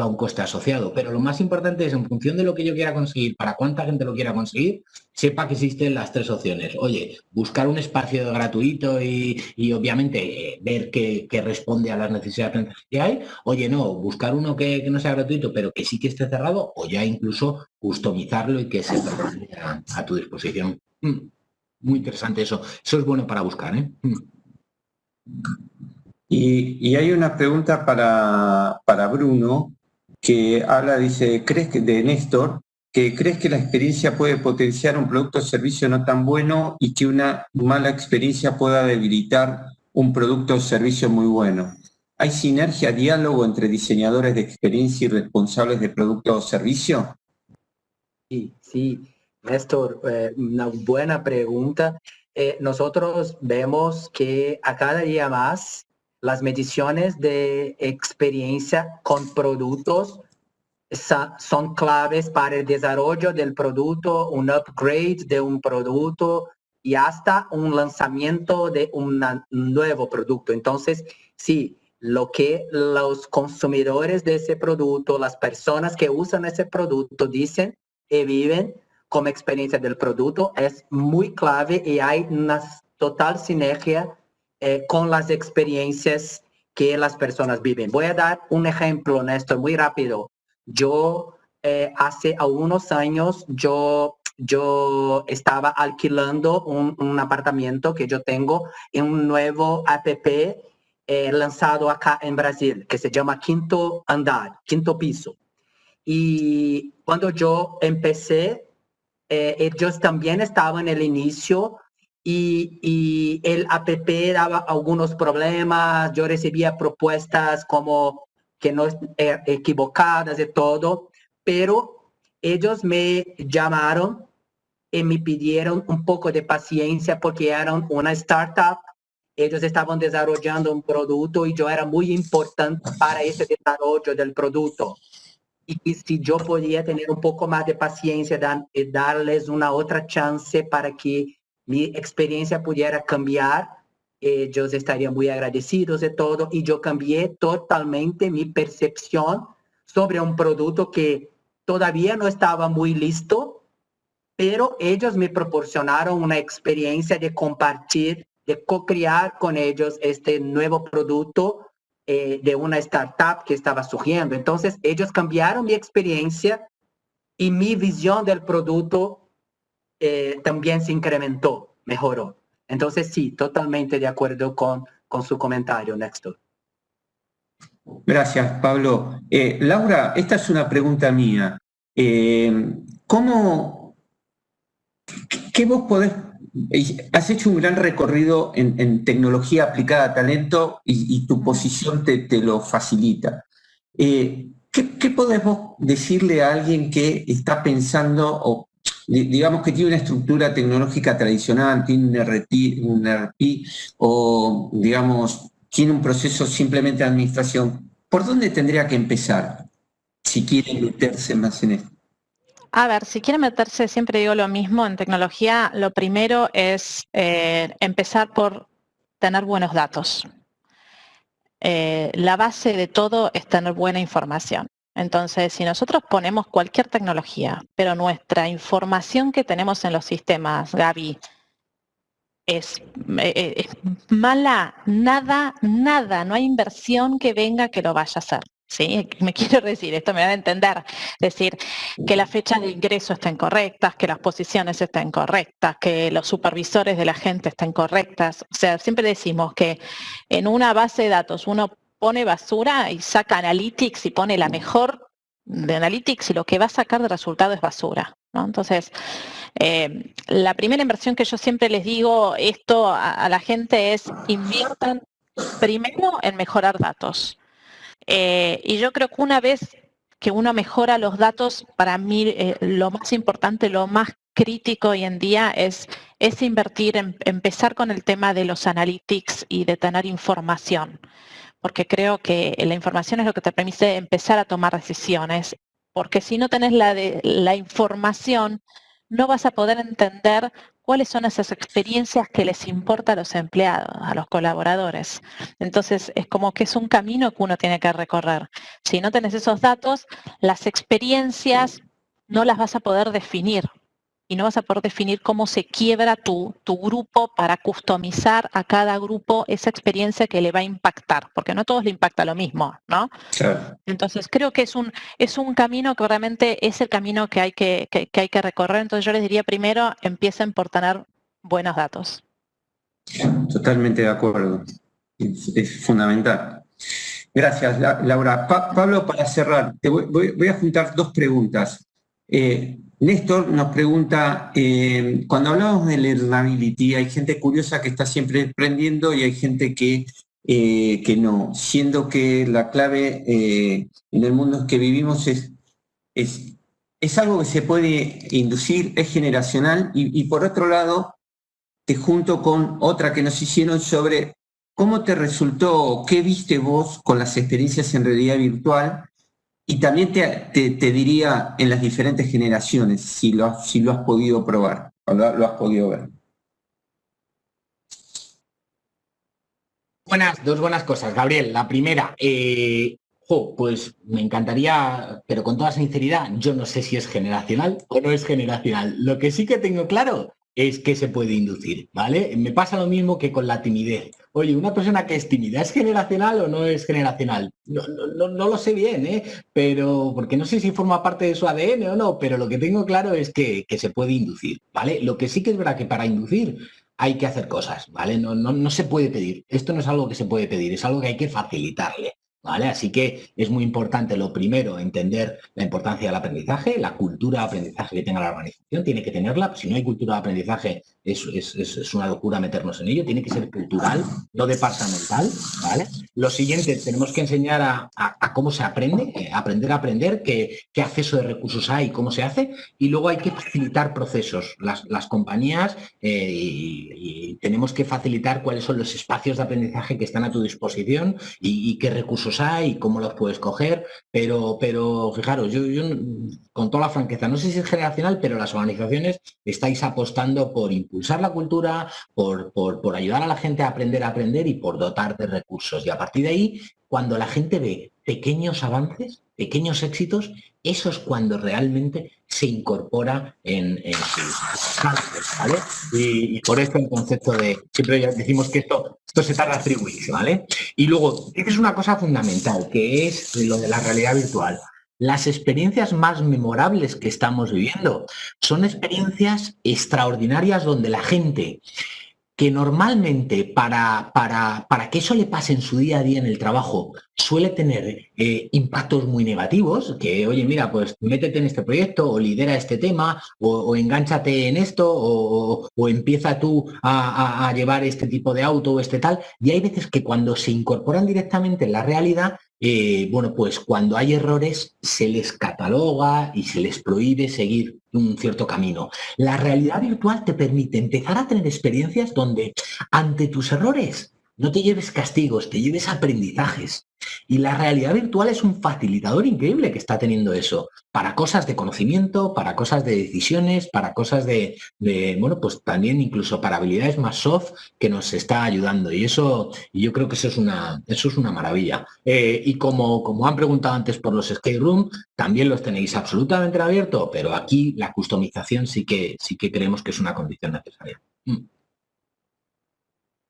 un coste asociado. Pero lo más importante es, en función de lo que yo quiera conseguir, para cuánta gente lo quiera conseguir, sepa que existen las tres opciones. Oye, buscar un espacio gratuito y obviamente ver que responde a las necesidades que hay. Oye, no, buscar uno que no sea gratuito, pero que sí que esté cerrado, o ya incluso customizarlo y que se programe a tu disposición. Muy interesante eso. Eso es bueno para buscar, ¿eh?
Y hay una pregunta para Bruno que habla, dice, ¿crees que de Néstor, que crees que la experiencia puede potenciar un producto o servicio no tan bueno y que una mala experiencia pueda debilitar un producto o servicio muy bueno? ¿Hay sinergia, diálogo entre diseñadores de experiencia y responsables de producto o servicio?
Sí, Néstor, una buena pregunta. Nosotros vemos que a cada día más las mediciones de experiencia con productos son claves para el desarrollo del producto, un upgrade de un producto y hasta un lanzamiento de un nuevo producto. Entonces, sí, lo que los consumidores de ese producto, las personas que usan ese producto dicen y viven como experiencia del producto es muy clave y hay una total sinergia con las experiencias que las personas viven. Voy a dar un ejemplo, Néstor, muy rápido. Yo hace algunos años yo estaba alquilando un apartamento que yo tengo en un nuevo app lanzado acá en Brasil, que se llama Quinto Andar, Quinto Piso. Y cuando yo empecé, ellos también estaban en el inicio y el app daba algunos problemas, yo recibía propuestas como que no equivocadas y todo, pero ellos me llamaron y me pidieron un poco de paciencia porque eran una startup, ellos estaban desarrollando un producto y yo era muy importante para ese desarrollo del producto. Y si yo podía tener un poco más de paciencia, darles una otra chance para que mi experiencia pudiera cambiar, ellos estarían muy agradecidos de todo. Y yo cambié totalmente mi percepción sobre un producto que todavía no estaba muy listo, pero ellos me proporcionaron una experiencia de compartir, de co-crear con ellos este nuevo producto de una startup que estaba surgiendo. Entonces, ellos cambiaron mi experiencia y mi visión del producto también se incrementó, mejoró. Entonces, sí, totalmente de acuerdo con su comentario, Néstor.
Gracias, Pablo. Laura, esta es una pregunta mía. ¿Qué vos podés? Has hecho un gran recorrido en tecnología aplicada a talento y tu posición te lo facilita. ¿Qué podés vos decirle a alguien que está pensando, o digamos que tiene una estructura tecnológica tradicional, tiene un ERP, o digamos, tiene un proceso simplemente de administración? ¿Por dónde tendría que empezar si quiere meterse más en esto?
A ver, si quiere meterse, siempre digo lo mismo, en tecnología, lo primero es empezar por tener buenos datos. La base de todo es tener buena información. Entonces, si nosotros ponemos cualquier tecnología, pero nuestra información que tenemos en los sistemas, Gaby, es mala, nada, no hay inversión que venga que lo vaya a hacer. ¿Sí? Me quiero decir, esto me va a entender, decir que las fechas de ingreso estén correctas, que las posiciones estén correctas, que los supervisores de la gente estén correctas. O sea, siempre decimos que en una base de datos uno pone basura y saca Analytics y pone la mejor de Analytics y lo que va a sacar de resultado es basura, ¿no? Entonces, la primera inversión que yo siempre les digo esto a la gente es inviertan primero en mejorar datos. Y yo creo que una vez que uno mejora los datos, para mí lo más importante, lo más crítico hoy en día es invertir, empezar con el tema de los analytics y de tener información, porque creo que la información es lo que te permite empezar a tomar decisiones, porque si no tenés la información, no vas a poder entender cuáles son esas experiencias que les importa a los empleados, a los colaboradores. Entonces, es como que es un camino que uno tiene que recorrer. Si no tenés esos datos, las experiencias no las vas a poder definir y no vas a poder definir cómo se quiebra tu grupo para customizar a cada grupo esa experiencia que le va a impactar, porque no a todos le impacta lo mismo, ¿no?
Claro.
Entonces creo que es un camino que realmente es el camino que hay que recorrer. Entonces yo les diría primero, empiecen por tener buenos datos.
Totalmente de acuerdo. Es fundamental. Gracias, Laura. Pablo, para cerrar, voy a juntar dos preguntas. Néstor nos pregunta, cuando hablamos de learnability, hay gente curiosa que está siempre aprendiendo y hay gente que no, siendo que la clave en el mundo que vivimos es algo que se puede inducir, es generacional, y por otro lado, te junto con otra que nos hicieron sobre cómo te resultó, qué viste vos con las experiencias en realidad virtual, y también te diría en las diferentes generaciones, si lo has podido probar, o lo has podido ver.
Dos buenas cosas, Gabriel. La primera, pues me encantaría, pero con toda sinceridad, yo no sé si es generacional o no es generacional. Lo que sí que tengo claro es que se puede inducir, ¿vale? Me pasa lo mismo que con la timidez. Oye, una persona que es tímida, ¿es generacional o no es generacional? No lo sé bien, pero porque no sé si forma parte de su ADN o no, pero lo que tengo claro es que se puede inducir, ¿vale? Lo que sí que es verdad que para inducir hay que hacer cosas, ¿vale? No se puede pedir. Esto no es algo que se puede pedir, es algo que hay que facilitarle, ¿vale? Así que es muy importante, lo primero, entender la importancia del aprendizaje, la cultura de aprendizaje que tenga la organización, tiene que tenerla. Si no hay cultura de aprendizaje, es una locura meternos en ello, tiene que ser cultural, no departamental, ¿vale? Lo siguiente, tenemos que enseñar a cómo se aprende, aprender a aprender, qué acceso de recursos hay, cómo se hace, y luego hay que facilitar procesos. Las compañías y tenemos que facilitar cuáles son los espacios de aprendizaje que están a tu disposición y qué recursos hay, cómo los puedes coger, pero fijaros, yo con toda la franqueza, no sé si es generacional, pero las organizaciones estáis apostando por impulsar la cultura, por ayudar a la gente a aprender y por dotar de recursos. Y a partir de ahí, cuando la gente ve pequeños avances, pequeños éxitos, eso es cuando realmente se incorpora en sus campos, ¿vale? Y por eso el concepto de, siempre decimos que esto esto se tarda 3 weeks, ¿vale? Y luego, dices una cosa fundamental, que es lo de la realidad virtual. Las experiencias más memorables que estamos viviendo son experiencias extraordinarias donde la gente que normalmente para que eso le pase en su día a día en el trabajo suele tener impactos muy negativos, que oye, mira, pues métete en este proyecto o lidera este tema o engánchate en esto o empieza tú a llevar este tipo de auto o este tal, y hay veces que cuando se incorporan directamente en la realidad, bueno, pues cuando hay errores se les cataloga y se les prohíbe seguir un cierto camino. La realidad virtual te permite empezar a tener experiencias donde ante tus errores no te lleves castigos, te lleves aprendizajes. Y la realidad virtual es un facilitador increíble que está teniendo eso para cosas de conocimiento, para cosas de decisiones, para cosas de bueno, pues también incluso para habilidades más soft que nos está ayudando. Y eso, y yo creo que eso es una maravilla. Y como han preguntado antes por los escape room, también los tenéis absolutamente abiertos, pero aquí la customización sí que creemos que es una condición necesaria.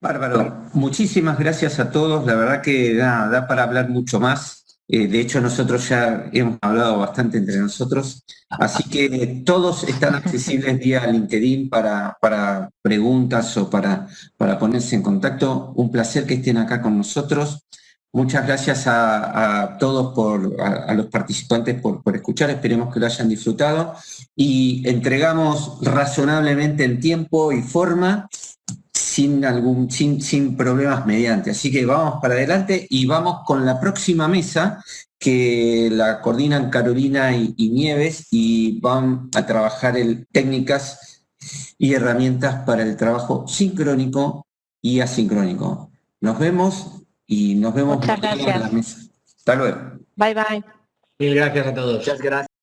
Bárbaro, muchísimas gracias a todos, la verdad que da para hablar mucho más. De hecho, nosotros ya hemos hablado bastante entre nosotros, así que todos están accesibles vía LinkedIn para preguntas o para ponerse en contacto. Un placer que estén acá con nosotros. Muchas gracias a todos, a los participantes por escuchar, esperemos que lo hayan disfrutado y entregamos razonablemente en tiempo y forma, sin problemas mediante. Así que vamos para adelante y vamos con la próxima mesa que la coordinan Carolina y Nieves y van a trabajar técnicas y herramientas para el trabajo sincrónico y asincrónico. Nos vemos y nos vemos
Muchas gracias.
en la mesa. Hasta luego.
Bye, bye.
Mil gracias a todos.
Muchas gracias.